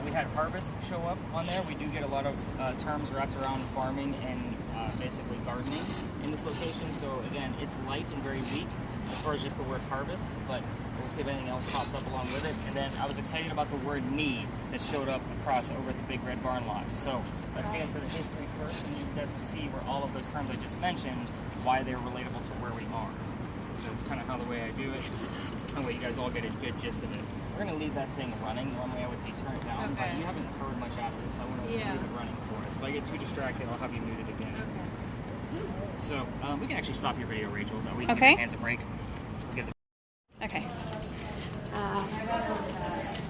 We had harvest show up on there. We do get a lot of terms wrapped around farming and basically gardening in this location. So again, it's light and very weak as far as just the word harvest, but we'll see if anything else pops up along with it. And then I was excited about the word knee that showed up across over at the Big Red Barn lot. So let's get into the history first, and you guys will see where all of those terms I just mentioned, why they're relatable to where we are. So it's kind of how the way I do it. That way you guys all get a good gist of it. We're going to leave that thing running. Normally I would say turn it down, but you haven't heard much after this, so I want to leave it running for us. If I get too distracted, I'll have you muted again. Okay. So we can actually stop your video, Rachel. That we can give your hands a break. Okay.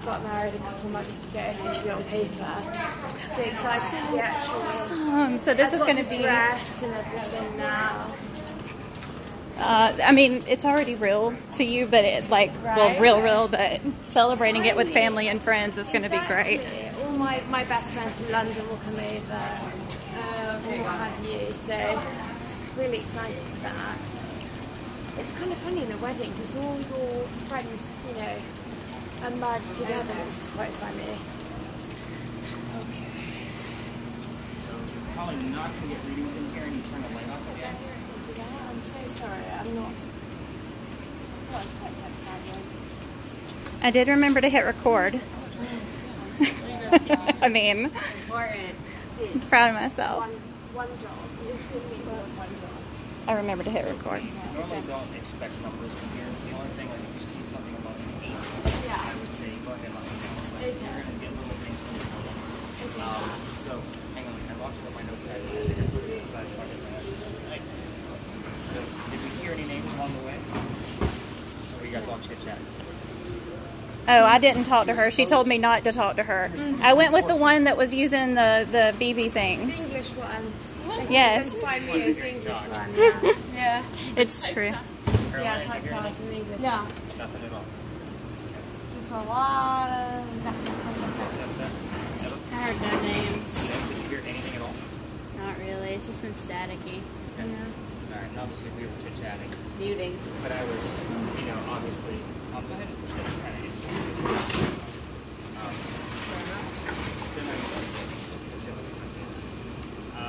Got married a couple months ago, officially on paper. So excited to the actual. Awesome. So this is going to be... dress and everything now. I mean, it's already real to you, but real, but celebrating it with family and friends is going to be great. All my best friends from London will come over and what have you, so really excited for that. It's kind of funny in a wedding because all your friends, are merged together, which is quite funny. Okay. So you're probably not going to get readings in here, and you turn the light off again. I'm so sorry, I'm not. Well, it's quite exciting. I did remember to hit record. I mean, I'm proud of myself. One job. You give me one job. I remember to hit record. Normally don't expect numbers in here. The only thing, like if you see something above an 8, I would say go ahead and let me know. You're going to get little things from the buildings. So, hang on. I lost my notepad. I think I put it inside. So, did we hear any names along the way? Or were you guys all chit-chatting? Oh, I didn't talk to her. She told me not to talk to her. I went with the one that was using the BB thing. The English one. Yes. 5 years English one. Yeah. It's true. Yeah, type class in English. No. Nothing at all. Just a lot of Ever? I heard no names. Did you hear anything at all? Not really. It's just been staticky. Okay. All right, and obviously we were chit-chatting. Muting. But I was, obviously, I'll go ahead and push that kind of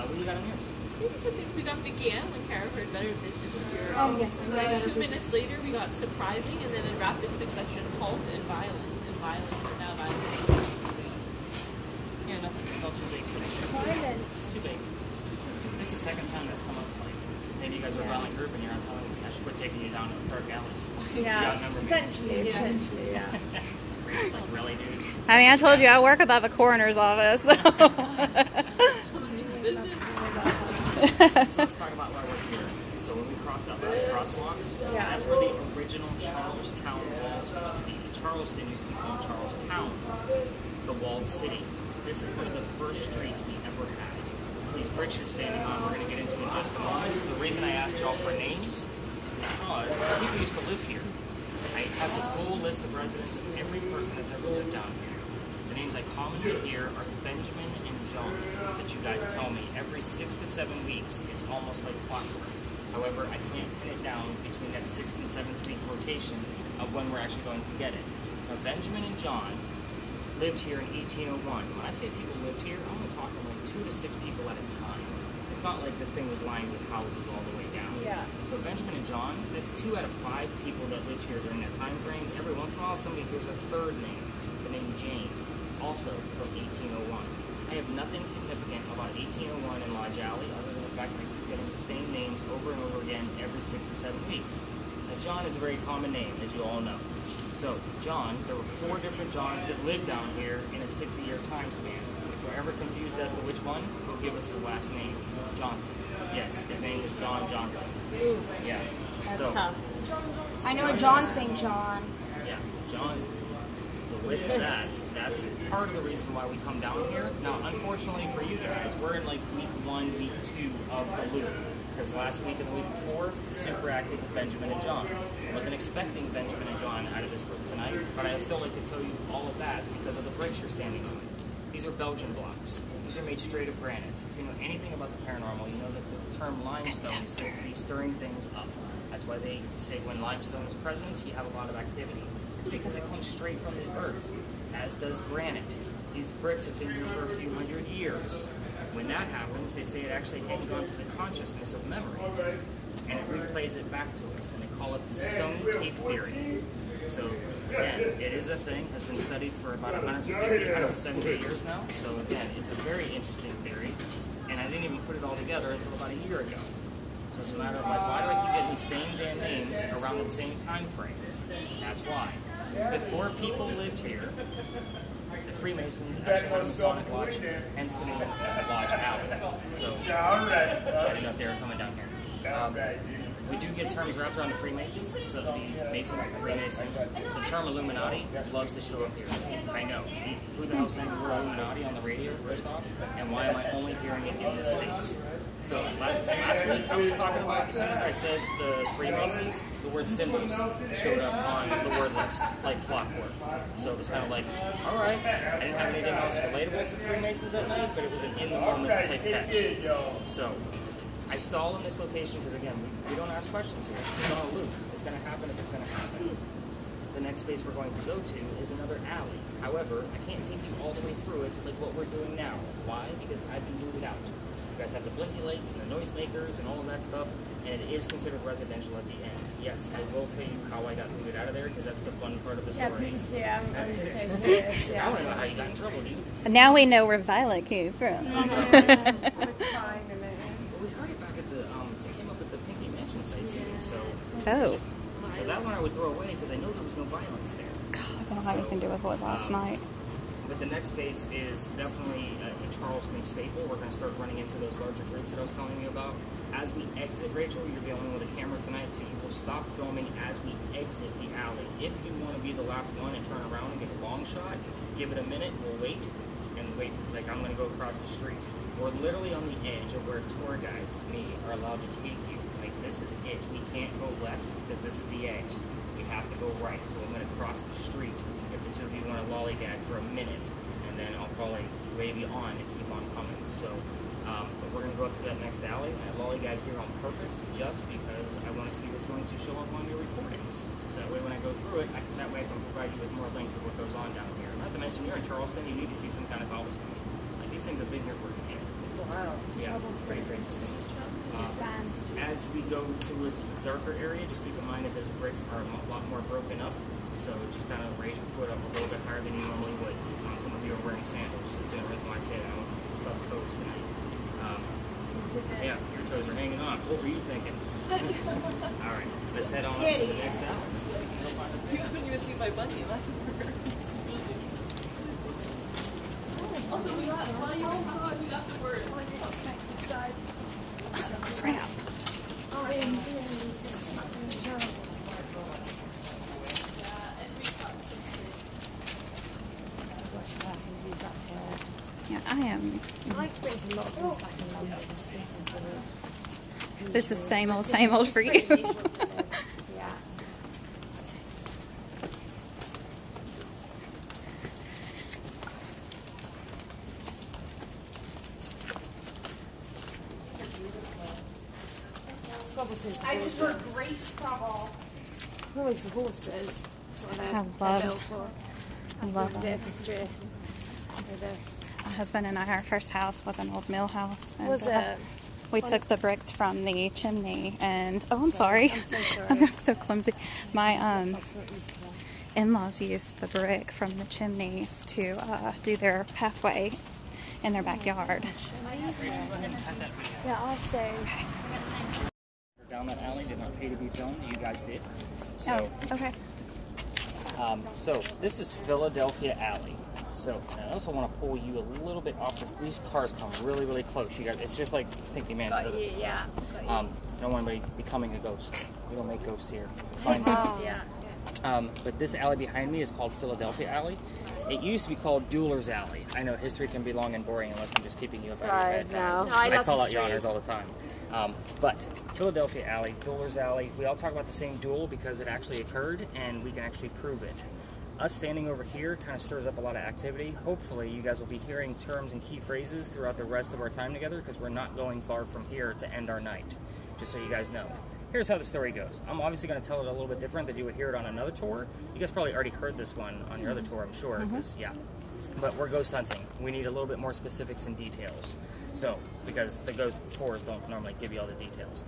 what do you got on yours? Maybe something we got began when Kara heard Better Business Bureau. Oh, yes. Like 2 minutes later, we got surprising, and then in rapid succession, halt and violent, and now violent. Yeah, nothing. It's all too big for me. Violence. Too big. This is the second time that's come up tonight. Maybe you guys were a violent group and you're not telling me. I should quit taking you down to dark alleys. Yeah, Remember me. potentially, yeah. We're just like, really, dude? I mean, I told you I work above a coroner's office. So. Business. So let's talk about why we're here. So when we crossed that last crosswalk, that's where the original Charlestown walls used to be. Charleston used to be called Charlestown, the walled city. This is one of the first streets we ever had. These bricks you're standing on, we're going to get into in just a moment. The reason I asked y'all for names is because people used to live here. I have the full list of residents of every person that's ever lived down here. The names I commonly hear are Benjamin and John, that you guys tell me every 6 to 7 weeks. It's almost like clockwork. However, I can't pin it down between that 6th and 7th week rotation of when we're actually going to get it. Now, Benjamin and John lived here in 1801. When I say people lived here, I'm only talking like 2 to 6 people at a time. It's not like this thing was lined with houses all the way down. Yeah. So Benjamin and John, that's 2 out of 5 people that lived here during that time frame. Every once in a while, somebody hears a third name, the name Jane, also from 1801. I have nothing significant about 1801 in Lodge Alley other than the fact that I keep getting the same names over and over again every 6 to 7 weeks. Now, John is a very common name, as you all know. So, John, there were 4 different Johns that lived down here in a 60-year time span. If we're ever confused as to which one, he'll give us his last name, Johnson. Yes, his name is John Johnson. Ooh, Yeah. That's So, tough. I know a John St. John. yeah, John. So with that, that's part of the reason why we come down here. Now, unfortunately for you guys, we're in like week 1, week 2 of the loop. Because last week and the week before, super active with Benjamin and John. I wasn't expecting Benjamin and John out of this group tonight, but I still like to tell you all of that because of the bricks you're standing on. These are Belgian blocks. These are made straight of granite. If you know anything about the paranormal, you know that the term limestone is said to be stirring things up. That's why they say when limestone is present, you have a lot of activity. It's because it comes straight from the earth, as does granite. These bricks have been here for a few hundred years. When that happens, they say it actually hangs on to the consciousness of memories, and it replays it back to us, and they call it the stone tape theory. So, again, it is a thing, has been studied for about 150, 170 years now, so again, it's a very interesting theory, and I didn't even put it all together until about a year ago. So it's a matter of like, why do I keep getting these same damn names around the same time frame? That's why. Before people lived here, the Freemasons actually had a Masonic lodge, hence the name Lodge Alley. So, I didn't know if they were coming down here. We do get terms wrapped around the Freemasons, so the Mason, Freemason. The term Illuminati loves to show up here. I know. Who the hell sang the word Illuminati on the radio, first off? And why am I only hearing it in this space? So last week I was talking about, as soon as I said the Freemasons, the word symbols showed up on the word list, like clockwork. So it was kind of like, alright, I didn't have anything else relatable to Freemasons that night, but it was an in-the-moment type catch. So I stall in this location because, again, we don't ask questions here. It's on a loop. It's going to happen if it's going to happen. The next space we're going to go to is another alley. However, I can't take you all the way through it like what we're doing now. Why? Because I've been moved out. You guys have the blinky lights and the noisemakers and all of that stuff, and it is considered residential at the end. Yes, I will tell you how I got booted out of there because that's the fun part of the story. Yeah, please do. I'm so curious. I Yeah. don't know how you got in trouble, do you? Now we know where Violet came from. Well, we heard it back at the, it came up at the Pinky Mansion site too, so. Oh. So that one I would throw away because I know there was no violence there. God, I don't have anything to do with what last night. But the next space is definitely a Charleston staple. We're going to start running into those larger groups that I was telling you about. As we exit, Rachel, you're the only one with a camera tonight, so you will stop filming as we exit the alley. If you want to be the last one and turn around and get a long shot, give it a minute, we'll wait, and wait, like I'm going to go across the street. We're literally on the edge of where tour guides, me, are allowed to take you. Like, this is it. We can't go left because this is the edge. We have to go right, so I'm going to cross the street. If the two of you want to lollygag for a minute, and then I'll probably wave you on and keep on coming. So, but we're going to go up to that next alley. I lollygag here on purpose just because I want to see what's going to show up on your recordings. So that way when I go through it, that way I can provide you with more links of what goes on down here. Not to mention, you're in Charleston, you need to see some kind of cobblestone. Like, these things have been here for a minute. Wow. Yeah, great things. As we go towards the darker area, just keep in mind that those bricks are a lot more broken up. So just kind of raise your foot up a little bit higher than you normally would. Some of you are wearing sandals. That's the only reason why I say that. I don't want to stuff toes tonight. Yeah, your toes are hanging off. What were you thinking? All right, let's head on up to the next alley. You haven't even seen my bunny. Also, we got, while you were talking, we got the word. Side. Oh, crap. I am doing something terrible. Yeah, I am. I experience a lot of things back in London. This is same old for you. Yeah. I just heard great trouble. Probably for horses. That's what they're built for. I love A bit them. of history with this. My husband and I, our first house was an old mill house. And, Was it? we took the bricks from the chimney and, oh, I'm sorry. I'm so sorry. I'm so clumsy. My in-laws used the brick from the chimneys to do their pathway in their backyard. Yeah, I stayed. Down that alley, did not pay to be filmed. You guys did. So, Oh, okay. So this is Philadelphia Alley. So I also want to pull you a little bit off this. These cars come really, really close. You guys, it's just like Pinky Man. Got you, yeah. I don't want anybody becoming a ghost. We don't make ghosts here. Fine. Yeah. But this alley behind me is called Philadelphia Alley. It used to be called Jeweler's Alley. I know history can be long and boring unless I'm just keeping you up at a bad time. No, I love call history. out Giannis all the time. But Philadelphia Alley, Jeweler's Alley, we all talk about the same duel because it actually occurred and we can actually prove it. Us standing over here kind of stirs up a lot of activity. Hopefully you guys will be hearing terms and key phrases throughout the rest of our time together because we're not going far from here to end our night, just so you guys know. Here's how the story goes. I'm obviously going to tell it a little bit different than you would hear it on another tour. You guys probably already heard this one on your other tour, I'm sure, because, yeah. But we're ghost hunting. We need a little bit more specifics and details. So, because the ghost tours don't normally give you all the details.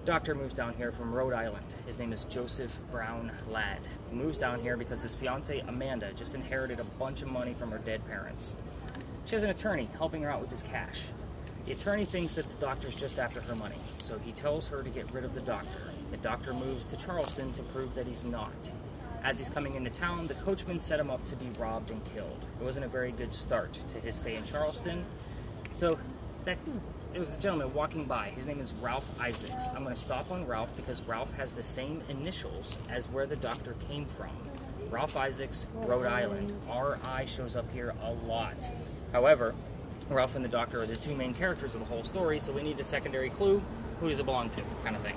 Doctor moves down here from Rhode Island. His name is Joseph Brown Ladd. He moves down here because his fiancée Amanda just inherited a bunch of money from her dead parents. She has an attorney helping her out with this cash. The attorney thinks that the doctor's just after her money, so he tells her to get rid of the doctor. The doctor moves to Charleston to prove that he's not. As he's coming into town, the coachman set him up to be robbed and killed. It wasn't a very good start to his stay in Charleston. So it was a gentleman walking by. His name is Ralph Isaacs. I'm going to stop on Ralph because Ralph has the same initials as where the doctor came from. Ralph Isaacs, Rhode Island. R.I. shows up here a lot. However, Ralph and the doctor are the two main characters of the whole story, so we need a secondary clue. Who does it belong to? Kind of thing.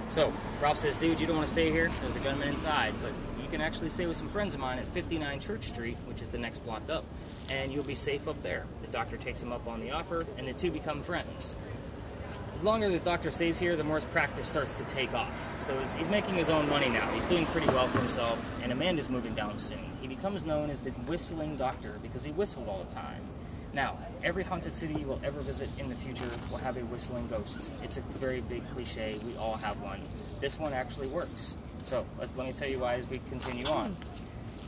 So Ralph says, dude, you don't want to stay here. There's a gunman inside, but you can actually stay with some friends of mine at 59 Church Street, which is the next block up, and you'll be safe up there. The doctor takes him up on the offer, and the two become friends. The longer the doctor stays here, the more his practice starts to take off. So he's making his own money now. He's doing pretty well for himself, and Amanda's moving down soon. He becomes known as the Whistling Doctor because he whistled all the time. Now, every haunted city you will ever visit in the future will have a whistling ghost. It's a very big cliche. We all have one. This one actually works. So let me tell you why as we continue on.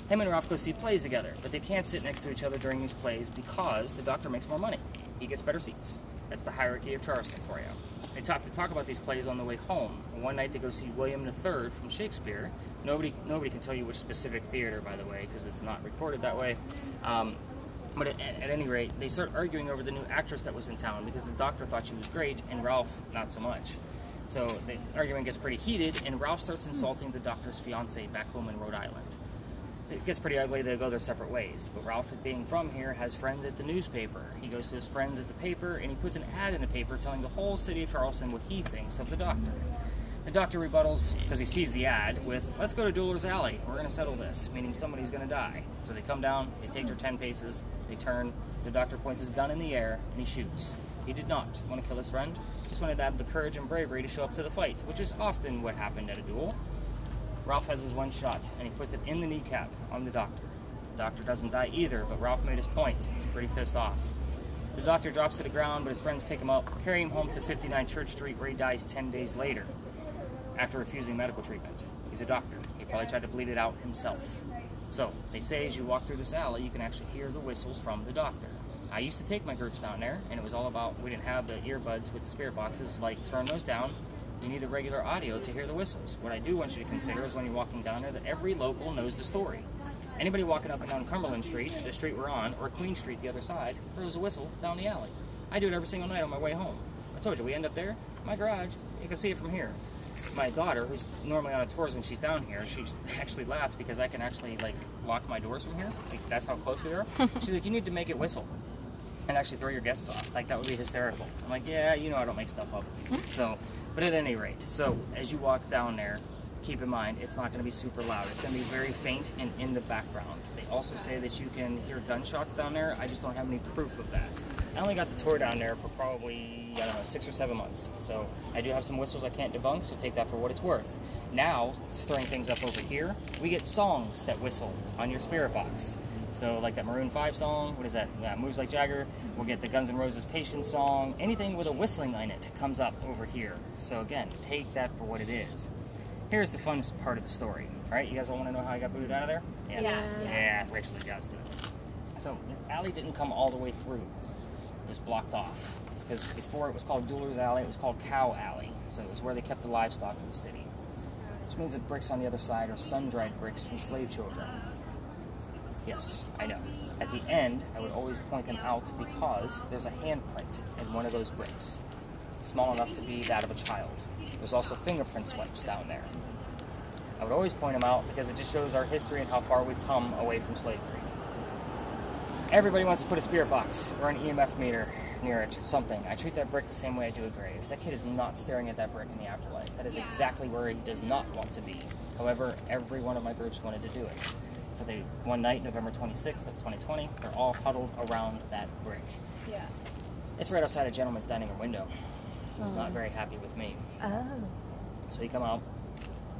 Him and Ralph go see plays together, but they can't sit next to each other during these plays because the doctor makes more money. He gets better seats. That's the hierarchy of Charleston for you. They talk about these plays on the way home. One night they go see William III from Shakespeare. Nobody can tell you which specific theater, by the way, because it's not recorded that way. But at any rate, they start arguing over the new actress that was in town because the doctor thought she was great and Ralph not so much. So the argument gets pretty heated, and Ralph starts insulting the doctor's fiancée back home in Rhode Island. It gets pretty ugly. They go their separate ways. But Ralph, being from here, has friends at the newspaper. He goes to his friends at the paper, and he puts an ad in the paper telling the whole city of Charleston what he thinks of the doctor. The doctor rebuttals, because he sees the ad, with, let's go to Dueler's Alley. We're going to settle this, meaning somebody's going to die. So they come down, they take their 10 paces, they turn, the doctor points his gun in the air, and he shoots. He did not want to kill his friend, just wanted to have the courage and bravery to show up to the fight, which is often what happened at a duel. Ralph has his one shot, and he puts it in the kneecap on the doctor. The doctor doesn't die either, but Ralph made his point. He's pretty pissed off. The doctor drops to the ground, but his friends pick him up, carry him home to 59 Church Street, where he dies 10 days later, after refusing medical treatment. He's a doctor. He probably tried to bleed it out himself. So, they say as you walk through this alley, you can actually hear the whistles from the doctor. I used to take my groups down there, and it was all about, we didn't have the earbuds with the spirit boxes, like, turn those down. You need the regular audio to hear the whistles. What I do want you to consider is when you're walking down there that every local knows the story. Anybody walking up and down Cumberland Street, the street we're on, or Queen Street the other side, throws a whistle down the alley. I do it every single night on my way home. I told you, we end up there, my garage, you can see it from here. My daughter, who's normally on tours when she's down here, she actually laughs because I can actually, like, lock my doors from here. Like, that's how close we are. She's like, you need to make it whistle and actually throw your guests off. Like, that would be hysterical. I'm like, yeah, you know I don't make stuff up. So, but at any rate, so as you walk down there, keep in mind, it's not going to be super loud. It's going to be very faint and in the background. They also say that you can hear gunshots down there. I just don't have any proof of that. I only got to tour down there for probably, I don't know, 6 or 7 months. So I do have some whistles I can't debunk, so take that for what it's worth. Now, stirring things up over here, we get songs that whistle on your spirit box. So like that Maroon 5 song, what is that? Moves Like Jagger. We'll get the Guns N' Roses Patience song. Anything with a whistling in it comes up over here. So again, take that for what it is. Here's the funnest part of the story. All right, you guys all want to know how I got booted out of there? Yeah, Rachel's got to do it. So this alley didn't come all the way through. It was blocked off. It's because before it was called Dueler's Alley, it was called Cow Alley. So it was where they kept the livestock for the city. Which means that bricks on the other side are sun-dried bricks from slave children. Yes, I know. At the end, I would always point them out because there's a handprint in one of those bricks, small enough to be that of a child. There's also fingerprint swipes down there. I would always point them out because it just shows our history and how far we've come away from slavery. Everybody wants to put a spirit box or an EMF meter near it, something. I treat that brick the same way I do a grave. That kid is not staring at that brick in the afterlife. That is exactly where he does not want to be. However, every one of my groups wanted to do it. So they, one night, November 26th of 2020, they're all huddled around that brick. Yeah. It's right outside a gentleman's dining room window. He was not very happy with me. Oh. So he come out,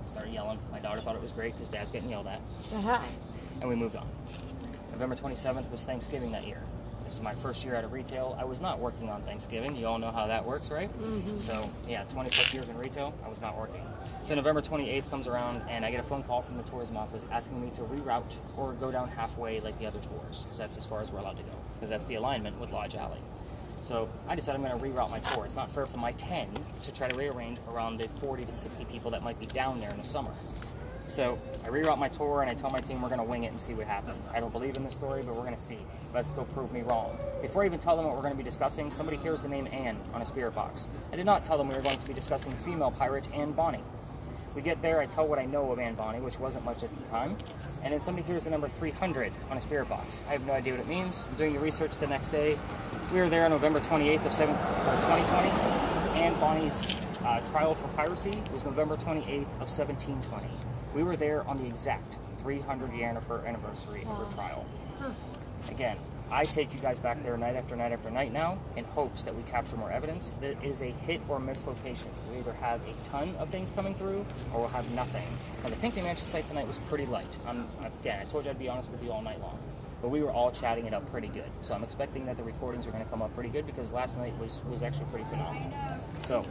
started yelling. My daughter thought it was great because Dad's getting yelled at. Uh-huh. And we moved on. November 27th was Thanksgiving that year. This is my first year out of retail. I was not working on Thanksgiving. You all know how that works, right? Mm-hmm. So, yeah, 20 plus years in retail, I was not working. So November 28th comes around, and I get a phone call from the tourism office asking me to reroute or go down halfway like the other tours, because that's as far as we're allowed to go, because that's the alignment with Lodge Alley. So I decided I'm going to reroute my tour. It's not fair for my 10 to try to rearrange around the 40 to 60 people that might be down there in the summer. So I reroute my tour and I tell my team we're going to wing it and see what happens. I don't believe in this story, but we're going to see. Let's go prove me wrong. Before I even tell them what we're going to be discussing, somebody hears the name Anne on a spirit box. I did not tell them we were going to be discussing female pirate Anne Bonny. We get there, I tell what I know of Anne Bonny, which wasn't much at the time, and then somebody hears the number 300 on a spirit box. I have no idea what it means. I'm doing the research the next day. We were there on November 28th of 2020. Anne Bonny's trial for piracy was November 28th of 1720. We were there on the exact 300th year of her anniversary of her trial. Again, I take you guys back there night after night after night now in hopes that we capture more evidence. That is a hit or miss location. We either have a ton of things coming through or we'll have nothing. And the Pinkley Mansion site tonight was pretty light. Again, I told you I'd be honest with you all night long. But we were all chatting it up pretty good. So I'm expecting that the recordings are going to come up pretty good because last night was actually pretty phenomenal. So,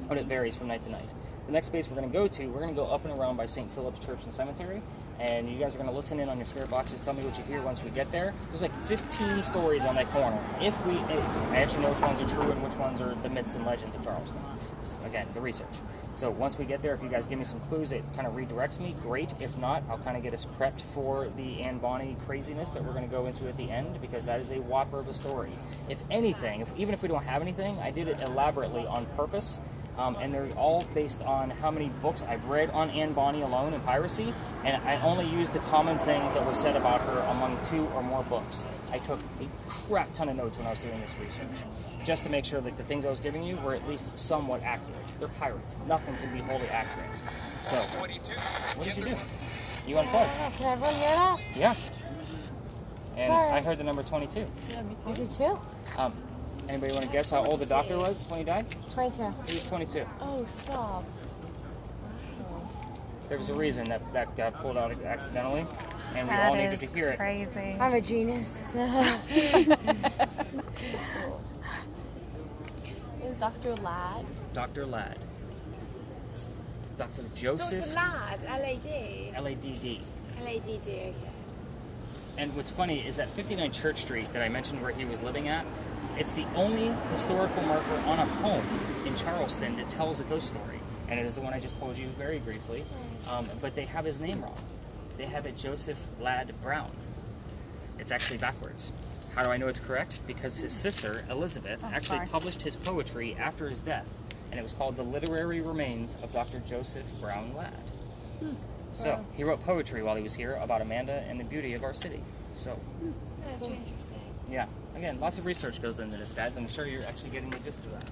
but it varies from night to night. The next space we're going to go to, we're going to go up and around by St. Philip's Church and Cemetery. and you guys are going to listen in on your spirit boxes. Tell me what you hear once we get there. There's like 15 stories on that corner. I actually know which ones are true and which ones are the myths and legends of Charleston. This is, again, the research. So once we get there, if you guys give me some clues, it kind of redirects me. Great. If not, I'll kind of get us prepped for the Anne Bonny craziness that we're going to go into at the end, because that is a whopper of a story. If anything, even if we don't have anything, I did it elaborately on purpose. And they're all based on how many books I've read on Anne Bonny alone in piracy, and I only used the common things that were said about her among 2 or more books. I took a crap ton of notes when I was doing this research, just to make sure that the things I was giving you were at least somewhat accurate. They're pirates. Nothing can be wholly accurate. So, what did you do? You unplugged. Can everyone hear that? Yeah. And Sorry. I heard the number 22. Yeah, me too. I do too. Anybody want to guess how old the doctor was when he died? 22. He was 22. Oh, stop. There was a reason that got pulled out accidentally, and we That all needed is to hear it. crazy. I'm a genius. Is Dr. Ladd? Dr. Ladd. Dr. Dr. Joseph Ladd, L-A-D. L-A-D-D. L-A-D-D, okay. And what's funny is that 59 Church Street that I mentioned where he was living at, it's the only historical marker on a home in Charleston that tells a ghost story. And it is the one I just told you very briefly. But they have his name wrong. They have it Joseph Ladd Brown. It's actually backwards. How do I know it's correct? Because his sister, Elizabeth, actually published his poetry after his death. And it was called The Literary Remains of Dr. Joseph Brown Ladd. So, he wrote poetry while he was here about Amanda and the beauty of our city. So, That's very interesting. yeah. Again, lots of research goes into this, guys. I'm sure you're actually getting the gist of that.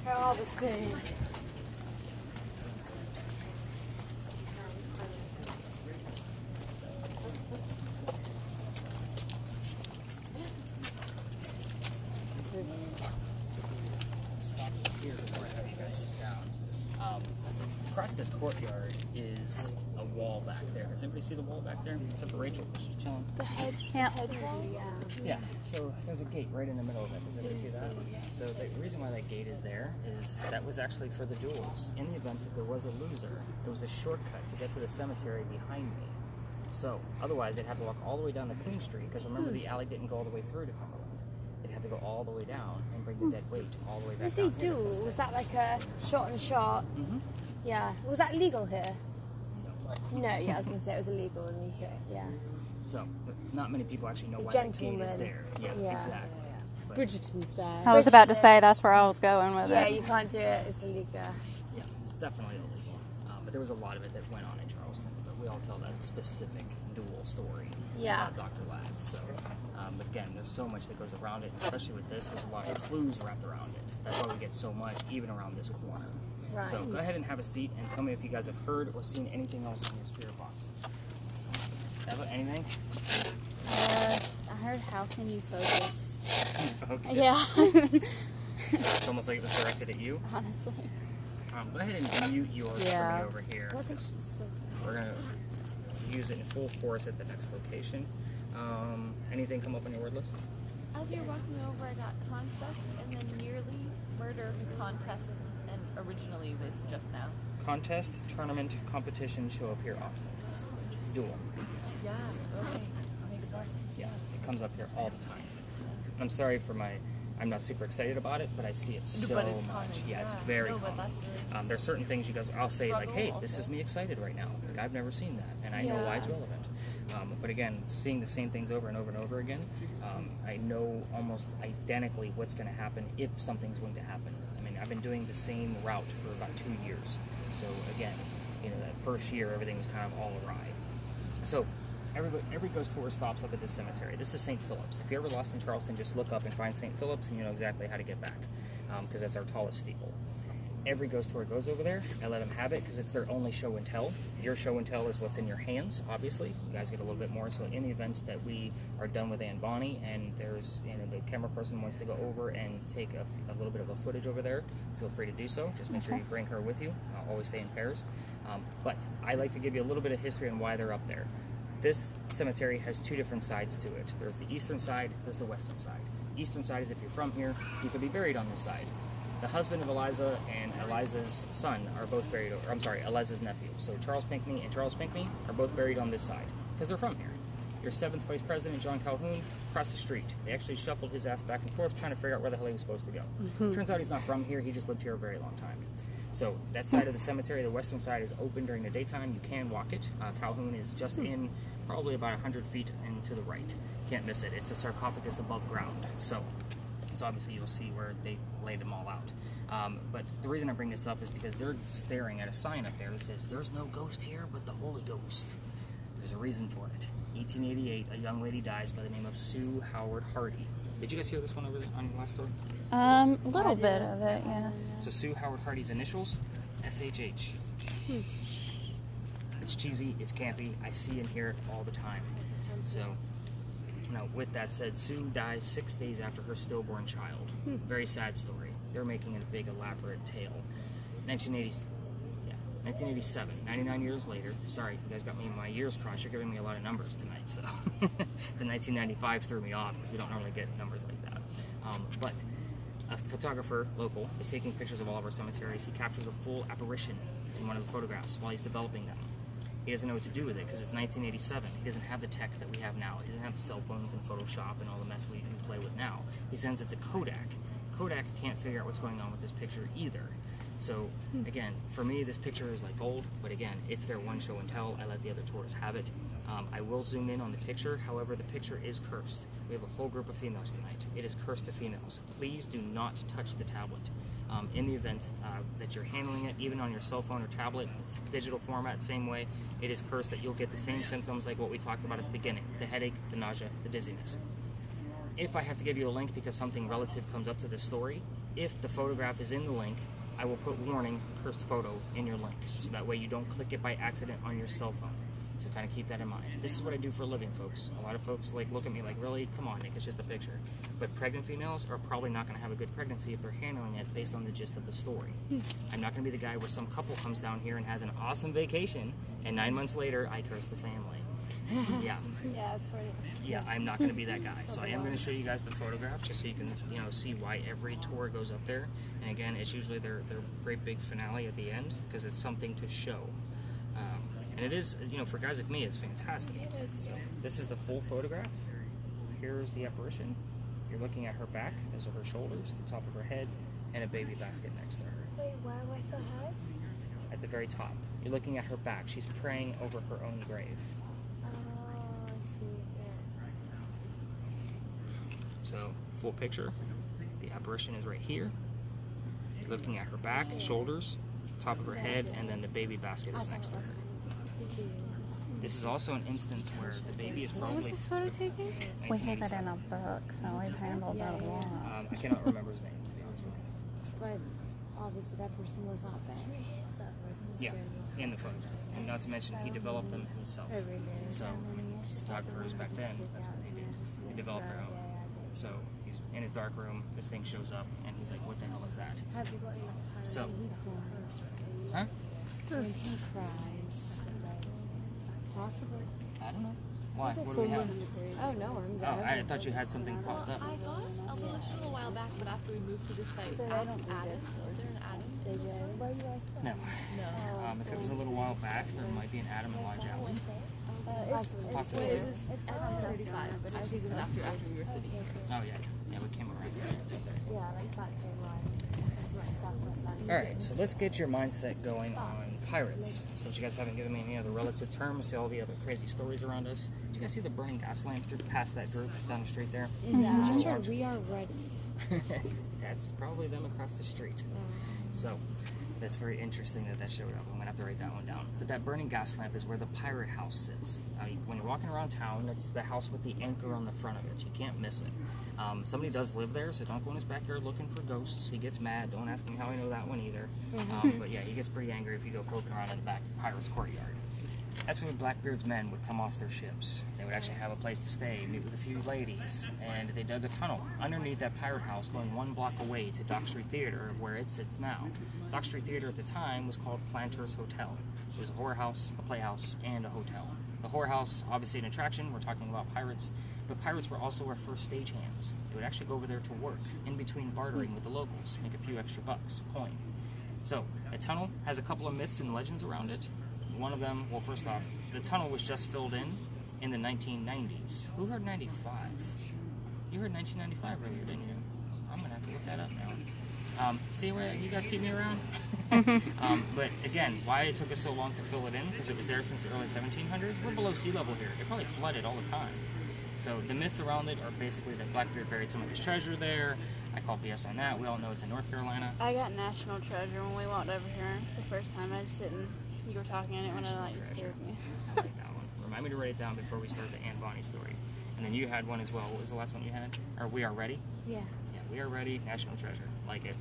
They're all the same. Here before I have you guys sit down. Across this courtyard is a wall back there. Does anybody see the wall back there? Except for Rachel, she's chilling. The hedge wall? Yeah, so there's a gate right in the middle of it. Does anybody see that? So the reason why that gate is there is that was actually for the duels. In the event that there was a loser, there was a shortcut to get to the cemetery behind me. So otherwise they'd have to walk all the way down to Queen Street, because remember the alley didn't go all the way through to Cumberland. They'd have to go all the way down and bring the dead weight all the way back What down did they here. do? Was that like a shot and shot? Mm-hmm. Yeah. Was that legal here? No, yeah, I was going to say it was illegal in the UK, yeah. So, but not many people actually know why that gate is there. Yeah, exactly. But, Bridgerton style. I was about to say that's where I was going with Yeah, it. you can't do it, it's illegal. yeah, it's definitely illegal. But there was a lot of it that went on in Charleston. But we all tell that specific dual story Yeah. about Dr. Ladd. So, but again, there's so much that goes around it, especially with this. There's a lot of clues wrapped around it. That's why we get so much, even around this corner. Right. So go ahead and have a seat and tell me if you guys have heard or seen anything else in your spirit boxes. Eva, anything? I heard, how can you focus? Okay. Yeah. It's almost like it was directed at you. Honestly. Go ahead and mute yours for me over here. Look at she's so We're going to use it in full force at the next location. Anything come up on your word list? As you're walking over, I got contest and then yearly murder contest, and originally was just now. Contest, tournament, competition show up here often. Duel. Yeah, okay. Makes sense. Yeah, it comes up here all the time. I'm sorry for I'm not super excited about it, but I see it so But it's much. common. Yeah, it's very No, but common. that's really There's certain things you guys, I'll say like, hey, Struggle this is also. me excited right now. Like, I've never seen that, and I know why it's relevant. But again, seeing the same things over and over and over again, I know almost identically what's going to happen if something's going to happen. I mean, I've been doing the same route for about 2 years. So again, that first year, everything was kind of all awry. So every ghost tour stops up at this cemetery. This is St. Philip's. If you're ever lost in Charleston, just look up and find St. Philip's, and you know exactly how to get back, because that's our tallest steeple. Every ghost tour goes over there. I let them have it because it's their only show and tell. Your show and tell is what's in your hands, obviously. You guys get a little bit more. So in the event that we are done with Anne Bonny and there's, the camera person wants to go over and take a little bit of a footage over there, feel free to do so. Just make sure you bring her with you. Always stay in pairs. But I like to give you a little bit of history on why they're up there. This cemetery has 2 different sides to it. There's the eastern side, there's the western side. Eastern side is if you're from here, you could be buried on this side. The husband of Eliza and Eliza's son are both buried, Eliza's nephew. So Charles Pinckney and Charles Pinckney are both buried on this side because they're from here. Your 7th Vice President, John Calhoun, across the street. They actually shuffled his ass back and forth trying to figure out where the hell he was supposed to go. Turns out he's not from here, he just lived here a very long time. So that side of the cemetery, the western side, is open during the daytime. You can walk it. Calhoun is just in probably about 100 feet and to the right. Can't miss it. It's a sarcophagus above ground. So obviously you'll see where they laid them all out. But the reason I bring this up is because they're staring at a sign up there that says, "There's no ghost here but the Holy Ghost." There's a reason for it. 1888, a young lady dies by the name of Sue Howard Hardy. Did you guys hear this one over there on your last story? A little bit of it, yeah. So Sue Howard Hardy's initials, SHH. It's cheesy, it's campy, I see and hear it all the time. So, now with that said, Sue dies 6 days after her stillborn child. Very sad story. They're making it a big elaborate tale. 1987, 99 years later. Sorry, you guys got me in my years crossed. You're giving me a lot of numbers tonight, so. The 1995 threw me off because we don't normally get numbers like that. But a photographer, local, is taking pictures of all of our cemeteries. He captures a full apparition in one of the photographs while he's developing them. He doesn't know what to do with it because it's 1987. He doesn't have the tech that we have now. He doesn't have cell phones and Photoshop and all the mess we play with now. He sends it to Kodak. Kodak can't figure out what's going on with this picture either. So again, for me, this picture is like gold, but again, it's their one show and tell. I let the other tourists have it. I will zoom in on the picture. However, the picture is cursed. We have a whole group of females tonight. It is cursed to females. Please do not touch the tablet. In the event that you're handling it, even on your cell phone or tablet, it's digital format, same way, it is cursed that you'll get the same symptoms like what we talked about at the beginning, the headache, the nausea, the dizziness. If I have to give you a link because something relative comes up to the story, if the photograph is in the link, I will put warning, cursed photo in your link, so that way you don't click it by accident on your cell phone. So kind of keep that in mind. This is what I do for a living, folks. A lot of folks look at me like, really? Come on, Nick, it's just a picture. But pregnant females are probably not going to have a good pregnancy if they're handling it based on the gist of the story. I'm not going to be the guy where some couple comes down here and has an awesome vacation, and 9 months later, I curse the family. Yeah. Yeah, it's pretty. Yeah, I'm not going to be that guy. So I am going to show you guys the photograph just so you can, see why every tour goes up there. And again, it's usually their great big finale at the end because it's something to show. And it is, for guys like me, it's fantastic. So this is the full photograph. Here's the apparition. You're looking at her back. Those are her shoulders, the top of her head, and a baby basket next to her. Wait, why am I so high? At the very top. You're looking at her back. She's praying over her own grave. Oh, I see. Yeah. So, full picture. The apparition is right here. You're looking at her back, shoulders, top of her head, and then the baby basket is next to her. This is also an instance where the baby is probably... What was this photo taking? We have it in a book, so we've handled that a lot. I cannot remember his name, to be honest with you. But obviously that person was not bad. Yeah, in the photograph. And not to mention, he developed them himself. So, photographers back then, that's what they did. They developed their own. So, he's in his dark room, this thing shows up, and he's like, what the hell is that? Have you got any So, huh? when he cries? Possibly. I don't know. Why? What do we have? Oh no, I'm Oh, I thought you had something popped up. I got a little while back, but after we moved to the site, asked Adam. Is there an Adam? No. No. If it was a little while back, there might be an Adam and Elijah Allen. It's a possibility. It's 35, but she's after university. Oh yeah, yeah, we came around here. It's up there. Yeah, like back in like Southwest London. All right, so let's get your mindset going on pirates. Since you guys haven't given me any other relative terms, see all the other crazy stories around us. Did you guys see the burning gas lamps through past that group down the street there? Yeah, I heard we are ready. That's probably them across the street. So that's very interesting that showed up. I'm gonna have to write that one down. But that burning gas lamp is where the pirate house sits. I mean, when you're walking around town, that's the house with the anchor on the front of it. You can't miss it. Somebody does live there, so don't go in his backyard looking for ghosts. He gets mad. Don't ask me how I know that one either. But yeah, he gets pretty angry if you go poking around in the back pirate's courtyard. That's where Blackbeard's men would come off their ships. They would actually have a place to stay, meet with a few ladies, and they dug a tunnel underneath that pirate house going 1 block away to Dock Street Theater, where it sits now. Dock Street Theater at the time was called Planters Hotel. It was a whorehouse, a playhouse, and a hotel. The whorehouse, obviously an attraction, we're talking about pirates, but pirates were also our first stagehands. They would actually go over there to work, in between bartering with the locals, make a few extra bucks, coin. So, the tunnel has a couple of myths and legends around it. One of them, well, first off, the tunnel was just filled in the 1990s. Who heard 95? You heard 1995 earlier, didn't you? I'm gonna have to look that up now. See where you guys keep me around? But again, why it took us so long to fill it in, because it was there since the early 1700s. We're below sea level here. It probably flooded all the time. So the myths around it are basically that Blackbeard buried some of his treasure there. I call BS on that. We all know it's in North Carolina. I got National Treasure when we walked over here the first time. I was sitting, you were talking, and it went like disturbed me. I like that one. Remind me to write it down before we start the Anne Bonny story. And then you had one as well. What was the last one you had? Or We Are Ready? Yeah. Yeah, We Are Ready, National Treasure. Like it.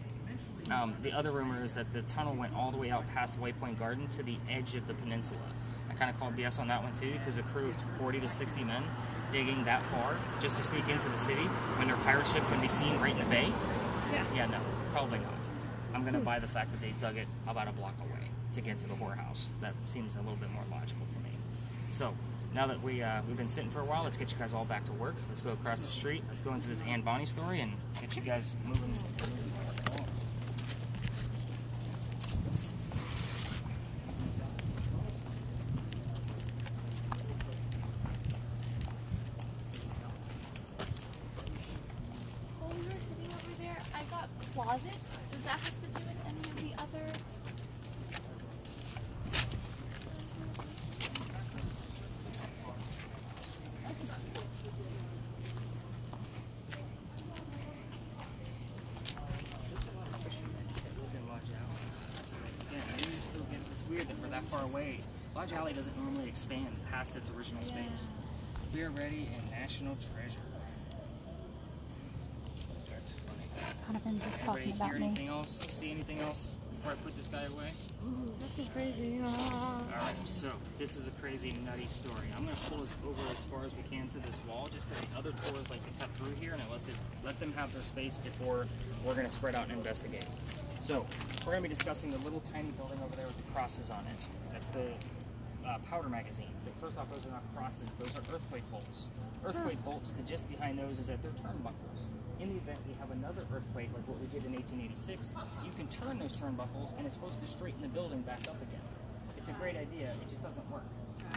The other rumor is that the tunnel went all the way out past White Garden to the edge of the peninsula. I kind of called BS on that one too, because a crew of 40 to 60 men digging that far just to sneak into the city when their pirate ship can be seen right in the bay. Yeah, no, probably not. I'm going to buy the fact that they dug it about a block away to get to the whorehouse. That seems a little bit more logical to me. So, now that we've been sitting for a while, let's get you guys all back to work. Let's go across the street. Let's go into this Anne Bonny story and get you guys moving. While we were sitting over there, I got closet. Does that have to do with any of the other? It's weird that we're that far away. Lodge Alley doesn't normally expand past its original space. We Are Ready and National Treasure. That's funny. I'd have been just Anybody talking about hear me. anything else? See anything else before I put this guy away? That's crazy. Alright, so this is a crazy, nutty story. I'm going to pull us over as far as we can to this wall, just because the other tours like to cut through here, and I let them have their space before we're going to spread out and investigate. So, we're going to be discussing the little tiny building over there with the crosses on it. That's the powder magazine. First off, those are not crosses, those are earthquake bolts. Earthquake bolts, to just behind those is at their turnbuckles. In the event we have another earthquake like what we did in 1886, you can turn those turnbuckles and it's supposed to straighten the building back up again. It's a great idea, it just doesn't work.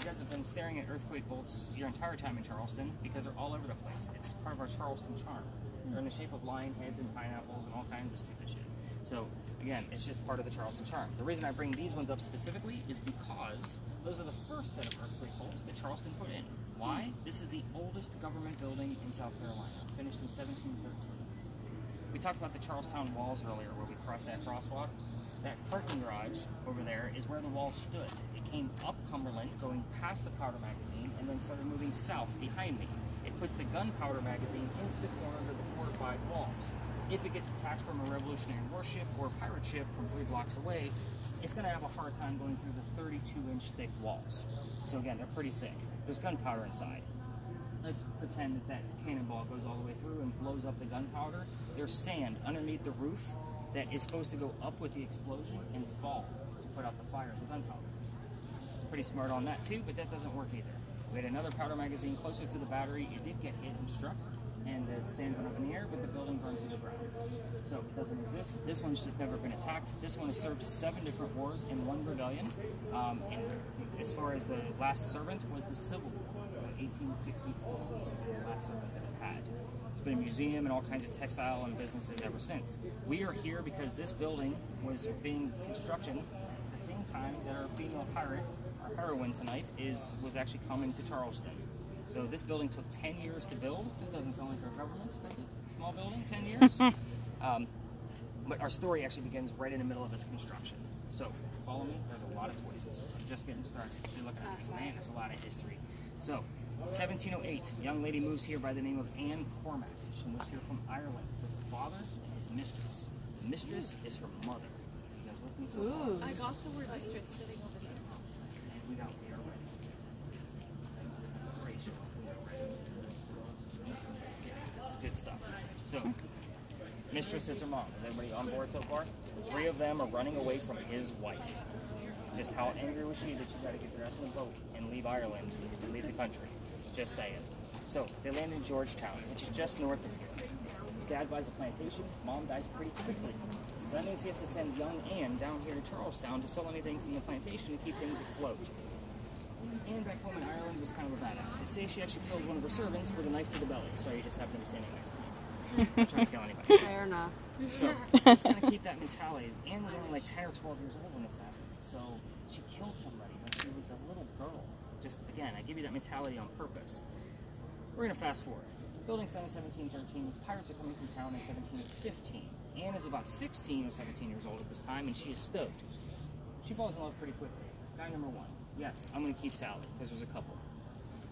You guys have been staring at earthquake bolts your entire time in Charleston because they're all over the place. It's part of our Charleston charm. They're in the shape of lion heads and pineapples and all kinds of stupid shit. So, again, it's just part of the Charleston charm. The reason I bring these ones up specifically is because those are the first set of earthquake bolts that Charleston put in. Why? This is the oldest government building in South Carolina, finished in 1713. We talked about the Charlestown walls earlier where we crossed that crosswalk. That parking garage over there is where the wall stood. It came up Cumberland, going past the powder magazine, and then started moving south behind me. It puts the gunpowder magazine into the corners of the fortified walls. If it gets attacked from a Revolutionary warship or a pirate ship from 3 blocks away, it's going to have a hard time going through the 32-inch thick walls. So again, they're pretty thick. There's gunpowder inside. Let's pretend that cannonball goes all the way through and blows up the gunpowder. There's sand underneath the roof that is supposed to go up with the explosion and fall to put out the fire of the gunpowder. Pretty smart on that too, but that doesn't work either. We had another powder magazine closer to the battery. It did get hit and struck. and the sand went up in the air, but the building burned to the ground. So it doesn't exist. This one's just never been attacked. This one has served 7 different wars and 1 rebellion. And as far as the last servant was the Civil War, so 1864, the last servant that it had. It's been a museum and all kinds of textile and businesses ever since. We are here because this building was being constructed at the same time that our female pirate, our heroine tonight, was actually coming to Charleston. So this building took 10 years to build. It doesn't sound like our government, does it? Small building, 10 years? But our story actually begins right in the middle of its construction. So follow me, there's a lot of twists. I'm just getting started. You're looking at me, man, there's a lot of history. So, 1708, a young lady moves here by the name of Anne Cormack. She moves here from Ireland with her father and his mistress. The mistress is her mother. You guys with me so far? I got the word mistress sitting over there. And we are ready. Rachel, we are ready. This is good stuff. So, mistress is her mom. Is everybody on board so far? 3 of them are running away from his wife. Just how angry was she that she got to get dressed in a boat and leave Ireland and leave the country? Just saying. So they land in Georgetown, which is just north of here. Dad buys a plantation. Mom dies pretty quickly. So that means he has to send young Anne down here to Charlestown to sell anything from the plantation to keep things afloat. Anne back home in Ireland was kind of a badass. They say she actually killed one of her servants with a knife to the belly. Sorry, you just happened to be standing next to me. I'm not trying to kill anybody. Fair enough. So, just kind of keep that mentality. Anne was only like 10 or 12 years old when this happened. So, she killed somebody when she was a little girl. Just, again, I give you that mentality on purpose. We're going to fast forward. Building's done in 1713. Pirates are coming through town in 1715. Anne is about 16 or 17 years old at this time, and she is stoked. She falls in love pretty quickly. Guy number 1. Yes, I'm going to keep tally, because there's a couple.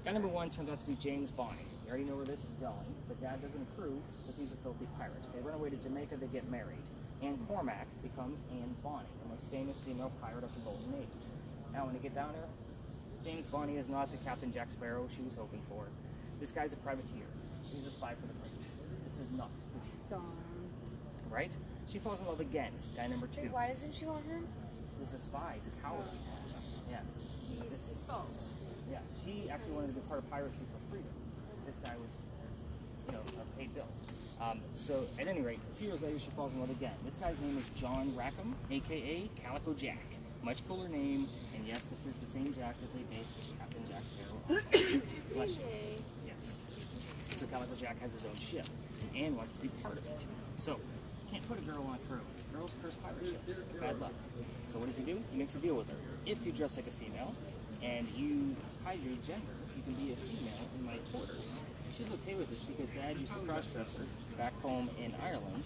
Guy number 1 turns out to be James Bonny. You already know where this is going, but Dad doesn't approve because he's a filthy pirate. They run away to Jamaica, they get married. Anne Cormack becomes Anne Bonny, the most famous female pirate of the Golden Age. Now, when they get down there, James Bonny is not the Captain Jack Sparrow she was hoping for. This guy's a privateer. He's a spy for the British. This is not who she is. Darn. Right? She falls in love again. Guy number 2. Wait, why doesn't she want him? He's a spy. He's a coward. Yeah. He's his fault. Yeah. She actually wanted to be part of piracy for freedom. This guy was, a paid bill. So, at any rate, a few years later, she falls in love again. This guy's name is John Rackham, a.k.a. Calico Jack. Much cooler name, and yes, this is the same Jack that they based Captain Jack Sparrow on. Bless you. Yes. So Calico Jack has his own ship, and Anne wants to be part of it. So, can't put a girl on a crew. Girls curse pirate ships. Bad luck. So what does he do? He makes a deal with her. If you dress like a female, and you hide your gender, you can be a female in my quarters. She's okay with this because Dad used to cross-dress her back home in Ireland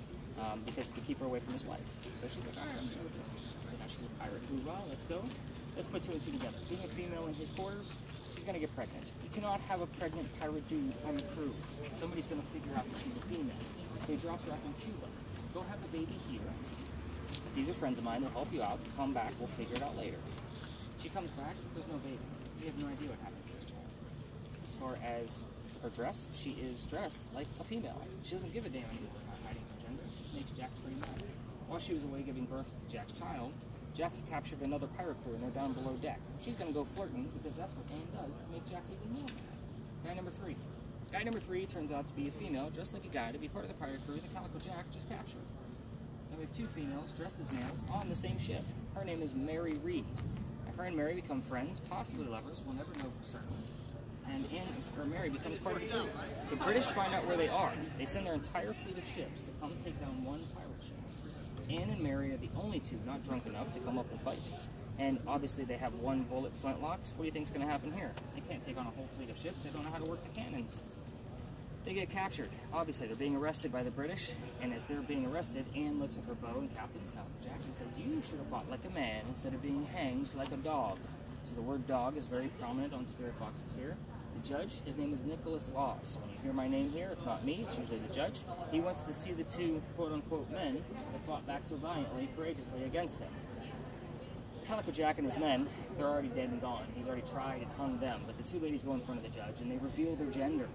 because to keep her away from his wife. So she's like, all right, I'm good with this. Now she's a pirate. Hoorah, let's go. Let's put 2 and 2 together. Being a female in his quarters, she's going to get pregnant. You cannot have a pregnant pirate dude on the crew. Somebody's going to figure out that she's a female. They drop her off in Cuba. Go have the baby here. These are friends of mine. They'll help you out. Come back. We'll figure it out later. She comes back. There's no baby. We have no idea what happened to this child. As far as her dress, she is dressed like a female. She doesn't give a damn anymore about hiding her gender. She just makes Jack free man. While she was away giving birth to Jack's child, Jack captured another pirate crew and they're down below deck. She's going to go flirting because that's what Anne does to make Jack even more mad. Guy number 3. Guy number 3 turns out to be a female, dressed like a guy, to be part of the pirate crew that Calico Jack just captured. Now we have 2 females dressed as males on the same ship. Her name is Mary Reed. Her and Mary become friends, possibly lovers, we'll never know for certain. And Mary becomes part of the crew. The British find out where they are. They send their entire fleet of ships to come take down one pirate ship. Anne and Mary are the only 2 not drunk enough to come up and fight. And obviously they have 1 bullet flintlocks. What do you think is going to happen here? They can't take on a whole fleet of ships. They don't know how to work the cannons. They get captured. Obviously, they're being arrested by the British, and as they're being arrested, Anne looks at her bow and Captain Jack and says, "You should have fought like a man instead of being hanged like a dog." So the word dog is very prominent on spirit boxes here. The judge, his name is Nicholas Laws. When you hear my name here, it's not me, it's usually the judge. He wants to see the 2 quote-unquote men that fought back so valiantly, courageously against him. Calico Jack and his men, they're already dead and gone. He's already tried and hung them, but the 2 ladies go in front of the judge and they reveal their gender,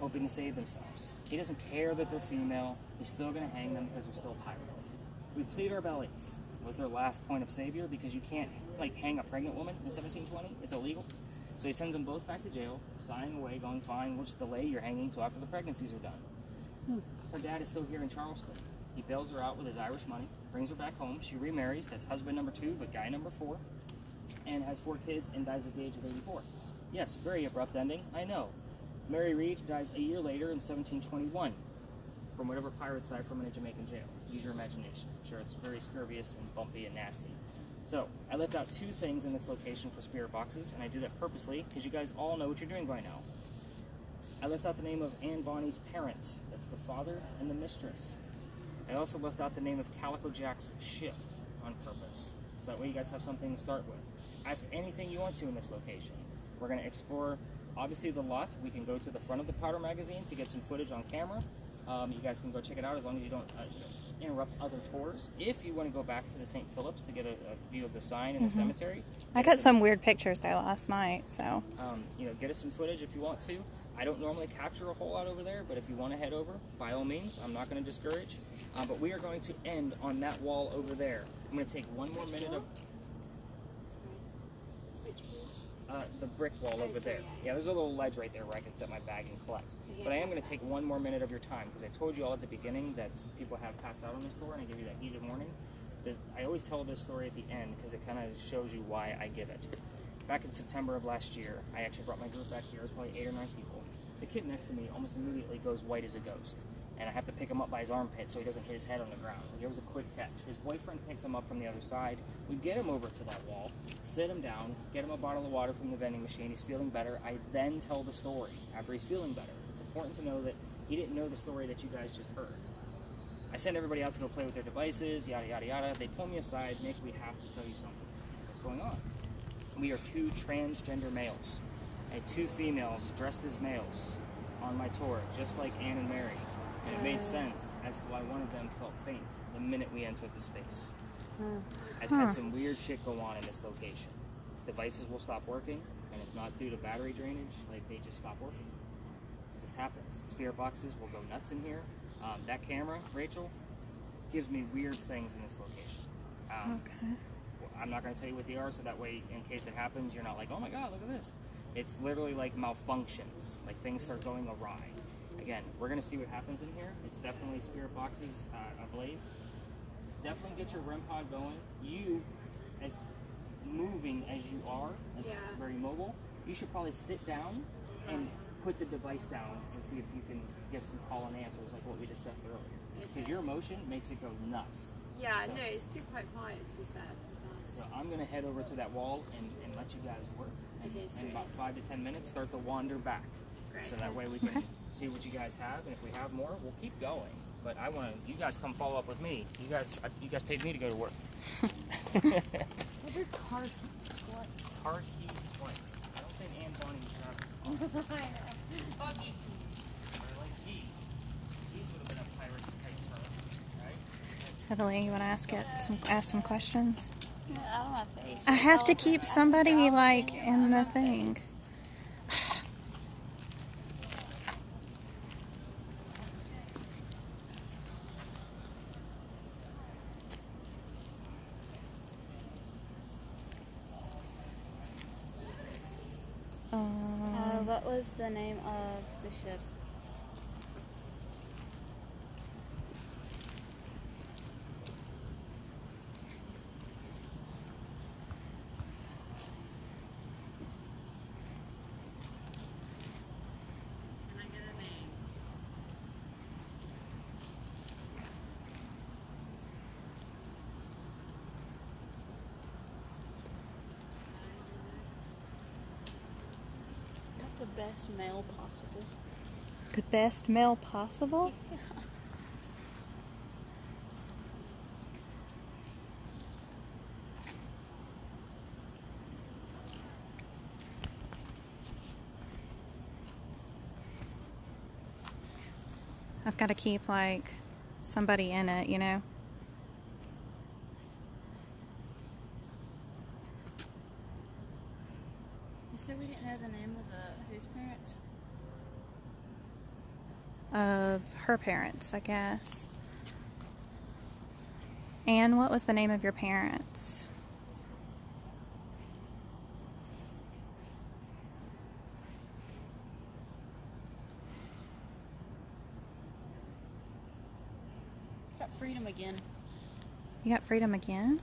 hoping to save themselves. He doesn't care that they're female. He's still going to hang them because they're still pirates. We plead our bellies. Was their last point of savior because you can't, hang a pregnant woman in 1720? It's illegal. So he sends them both back to jail, sighing away, going, fine, we'll just delay your hanging till after the pregnancies are done. Her dad is still here in Charleston. He bails her out with his Irish money, brings her back home. She remarries. That's husband number 2, but guy number 4, and has 4 kids and dies at the age of 84. Yes, very abrupt ending, I know. Mary Read dies a year later in 1721 from whatever pirates died from in a Jamaican jail. Use your imagination. I'm sure it's very scurvious and bumpy and nasty. So, I left out 2 things in this location for spirit boxes, and I do that purposely because you guys all know what you're doing by now. I left out the name of Anne Bonny's parents. That's the father and the mistress. I also left out the name of Calico Jack's ship on purpose. So that way you guys have something to start with. Ask anything you want to in this location. We're going to explore, obviously, the lot. We can go to the front of the powder magazine to get some footage on camera. You guys can go check it out as long as you don't interrupt other tours. If you want to go back to the St. Philip's to get a view of the sign and the cemetery. I got some weird pictures there last night, so. Get us some footage if you want to. I don't normally capture a whole lot over there, but if you want to head over, by all means, I'm not going to discourage. But we are going to end on that wall over there. I'm going to take one more minute of... the brick wall over there. Yeah, there's a little ledge right there where I can set my bag and collect. But I am going to take one more minute of your time, because I told you all at the beginning that people have passed out on this tour, and I give you that heated warning. I always tell this story at the end, because it kind of shows you why I give it. Back in September of last year, I actually brought my group back here. It was probably 8 or 9 people. The kid next to me almost immediately goes white as a ghost, and I have to pick him up by his armpit so he doesn't hit his head on the ground. It was a quick catch. His boyfriend picks him up from the other side. We get him over to that wall, sit him down, get him a bottle of water from the vending machine. He's feeling better. I then tell the story after he's feeling better. It's important to know that he didn't know the story that you guys just heard. I send everybody out to go play with their devices, yada, yada, yada. They pull me aside, Nick, we have to tell you something. What's going on? We are 2 transgender males. I had 2 females dressed as males on my tour, just like Anne and Mary. And it made sense as to why one of them felt faint the minute we entered the space. I've had some weird shit go on in this location. Devices will stop working, and it's not due to battery drainage, like they just stop working. It just happens. Spirit boxes will go nuts in here. That camera, Rachel, gives me weird things in this location. Okay. I'm not going to tell you what they are, so that way, in case it happens, you're not like, oh my god, look at this. It's literally like malfunctions, like things start going awry. Again, we're going to see what happens in here. It's definitely spirit boxes ablaze. Definitely get your REM pod going. You, as moving as you are, very mobile, you should probably sit down and put the device down and see if you can get some call and answers like what we discussed earlier. Because your emotion makes it go nuts. Yeah, no, it's been quite quiet to be fair. So I'm going to head over to that wall and let you guys work. And in about 5 to 10 minutes, start to wander back. Great. So that way we can see what you guys have. And if we have more, we'll keep going. But I want you guys come follow up with me. You guys paid me to go to work. What are car keys? What? Car keys what? I don't think Anne Bonny was driving. I know. Buggy keys. They're like keys. These would have been a pirate type car, right? Heatherly, you want to ask some questions? Get out of my face. I have to keep somebody like in the thing. What was the name of the ship? Can I get a name? The best mail possible. The best mail possible? Yeah. I've got to keep like somebody in it, you know? You said we didn't know the name of whose parents? Of her parents, I guess. Anne, what was the name of your parents? Got freedom again. You got freedom again?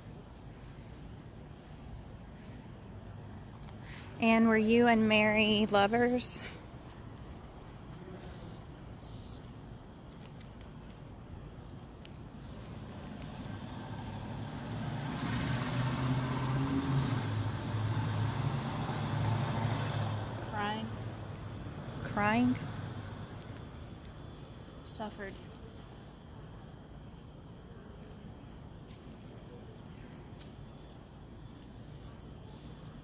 And were you and Mary lovers? Crying. Crying? Suffered.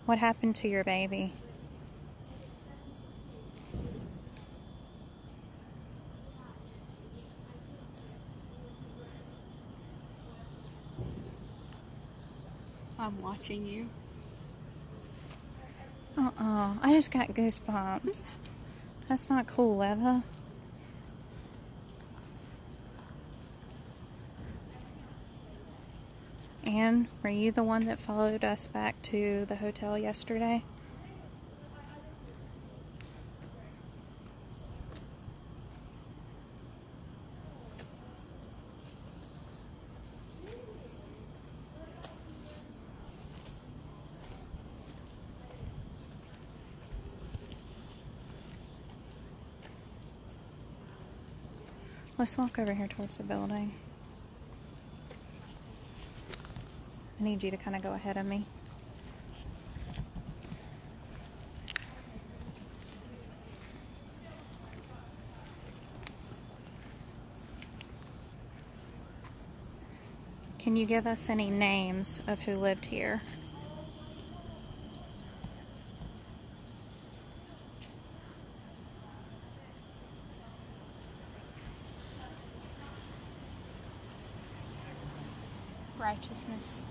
What happened to your baby? I'm watching you. I just got goosebumps. That's not cool, Eva. Anne, were you the one that followed us back to the hotel yesterday? Let's walk over here towards the building. I need you to kind of go ahead of me. Can you give us any names of who lived here? Righteousness.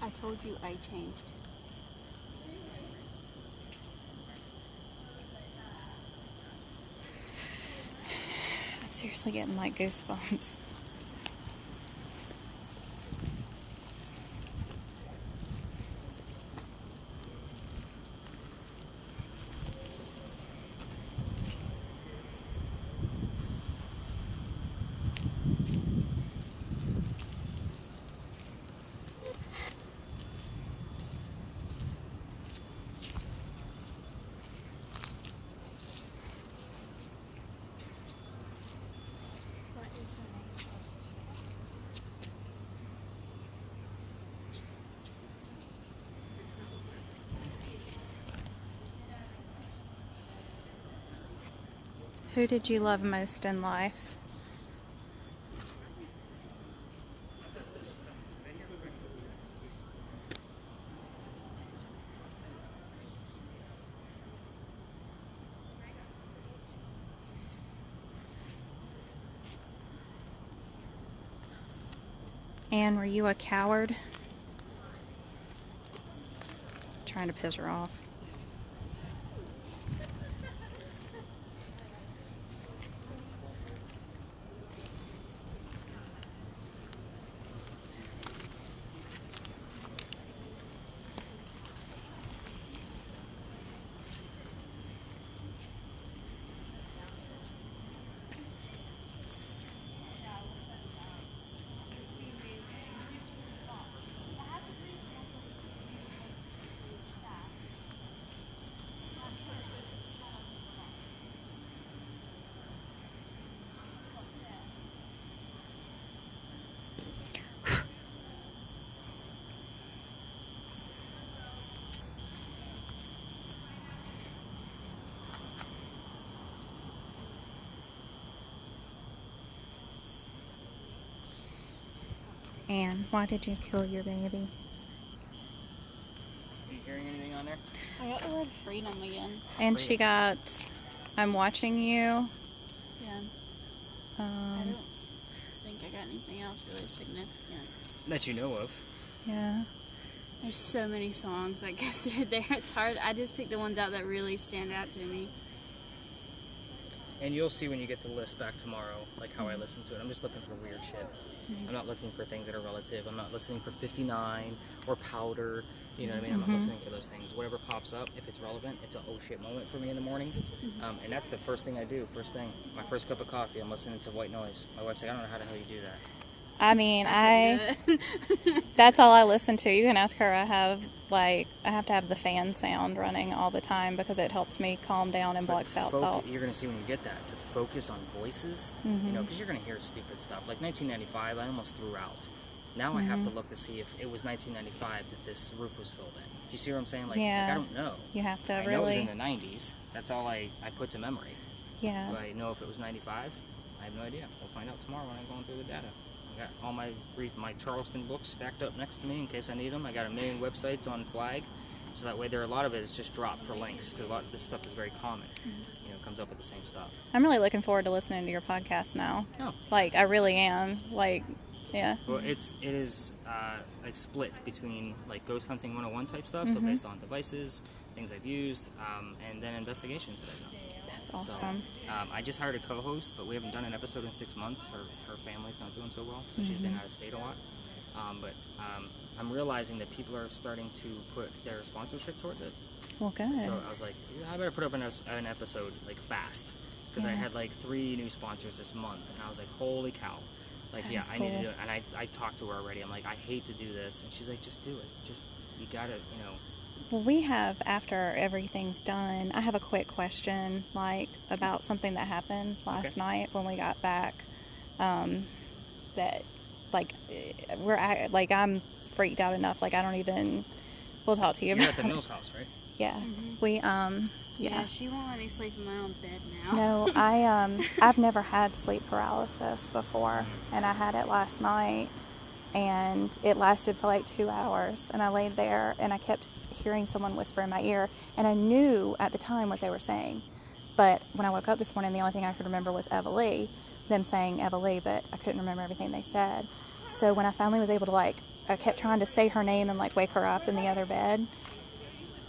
I told you I changed. I'm seriously getting like goosebumps. Who did you love most in life? Anne, were you a coward? Trying to piss her off. Anne, why did you kill your baby? Are you hearing anything on there? I got the word freedom again. And she got, I'm watching you. Yeah. I don't think I got anything else really significant. That you know of. Yeah. There's so many songs I guess they're there. It's hard. I just picked the ones out that really stand out to me. And you'll see when you get the list back tomorrow, like how I listen to it. I'm just looking for weird shit. I'm not looking for things that are relative. I'm not listening for 59 or powder. You know what I mean? I'm not listening for those things. Whatever pops up, if it's relevant, it's a oh shit moment for me in the morning. And that's the first thing I do. First thing, my first cup of coffee, I'm listening to white noise. My wife's like, I don't know how the hell you do that. I mean, that's all I listen to. You can ask her. I have to have the fan sound running all the time because it helps me calm down and blocks out thoughts. You're going to see when you get that, to focus on voices, you know, because you're going to hear stupid stuff. Like 1995, I almost threw out. Now I have to look to see if it was 1995 that this roof was filled in. Do you see what I'm saying? Like I don't know. You have to I know it was in the 90s. That's all I put to memory. Yeah. Do I know if it was 95? I have no idea. We'll find out tomorrow when I'm going through the data. I got all my Charleston books stacked up next to me in case I need them. I got 1 million websites on Flag, so that way a lot of it is just dropped for links because a lot of this stuff is very common. You know, it comes up with the same stuff. I'm really looking forward to listening to your podcast now. Oh. Like, I really am. Like, yeah. Well, it is like split between like ghost hunting 101 type stuff, so based on devices, things I've used, and then investigations that I've done. That's awesome. So, I just hired a co-host, but we haven't done an episode in 6 months. Her family's not doing so well, so she's been out of state a lot. But I'm realizing that people are starting to put their sponsorship towards it. Well, good. So I was like, I better put up an episode like fast, because I had like 3 new sponsors this month, and I was like, holy cow. Like, I need to do it. And I talked to her already. I'm like, I hate to do this. And she's like, just do it. Just, you gotta, you know. Well, we have, after everything's done, I have a quick question, like, about something that happened last night when we got back. That, like, I'm freaked out enough. Like, I don't even, we'll talk to you about it. You're at the Mills house, right? Yeah. We, Yeah, she won't let me sleep in my own bed now. No, I've never had sleep paralysis before, and I had it last night, and it lasted for like 2 hours, and I laid there, and I kept hearing someone whisper in my ear, and I knew at the time what they were saying, but when I woke up this morning, the only thing I could remember was Evalee, them saying Evalee, but I couldn't remember everything they said. So when I finally was able to, like, I kept trying to say her name and, like, wake her up in the other bed.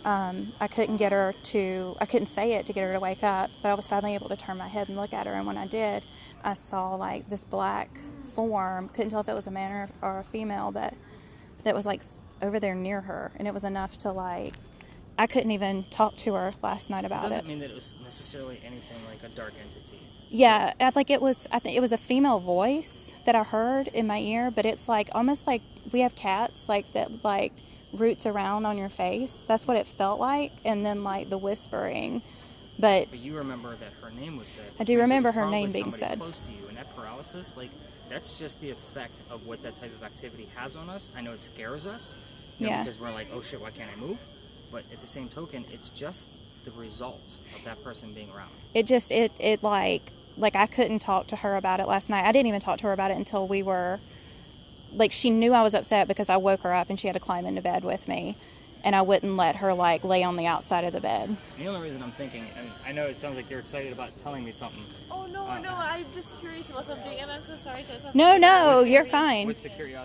I couldn't say it to get her to wake up, but I was finally able to turn my head and look at her, and when I did, I saw, like, this black form, couldn't tell if it was a man or a female, but that was, like, over there near her, and it was enough to, like, I couldn't even talk to her last night about it. It doesn't mean that it was necessarily anything like a dark entity. Yeah, I think it was a female voice that I heard in my ear, but it's, like, almost like we have cats, like, that, like, roots around on your face. That's what it felt like, and then, like, the whispering. But you remember that her name was said. I do remember her name being said. Close to you, and that paralysis, like, that's just the effect of what that type of activity has on us. I know it scares us, because we're like, oh shit, why can't I move? But at the same token, it's just the result of that person being around. It like I couldn't talk to her about it last night. I didn't even talk to her about it until we were, like, she knew I was upset because I woke her up and she had to climb into bed with me, and I wouldn't let her, like, lay on the outside of the bed. The only reason I'm thinking, and I know it sounds like you're excited about telling me something. Oh, no, I'm just curious about something, and I'm so sorry to... No, you're fine. What's the curiosity?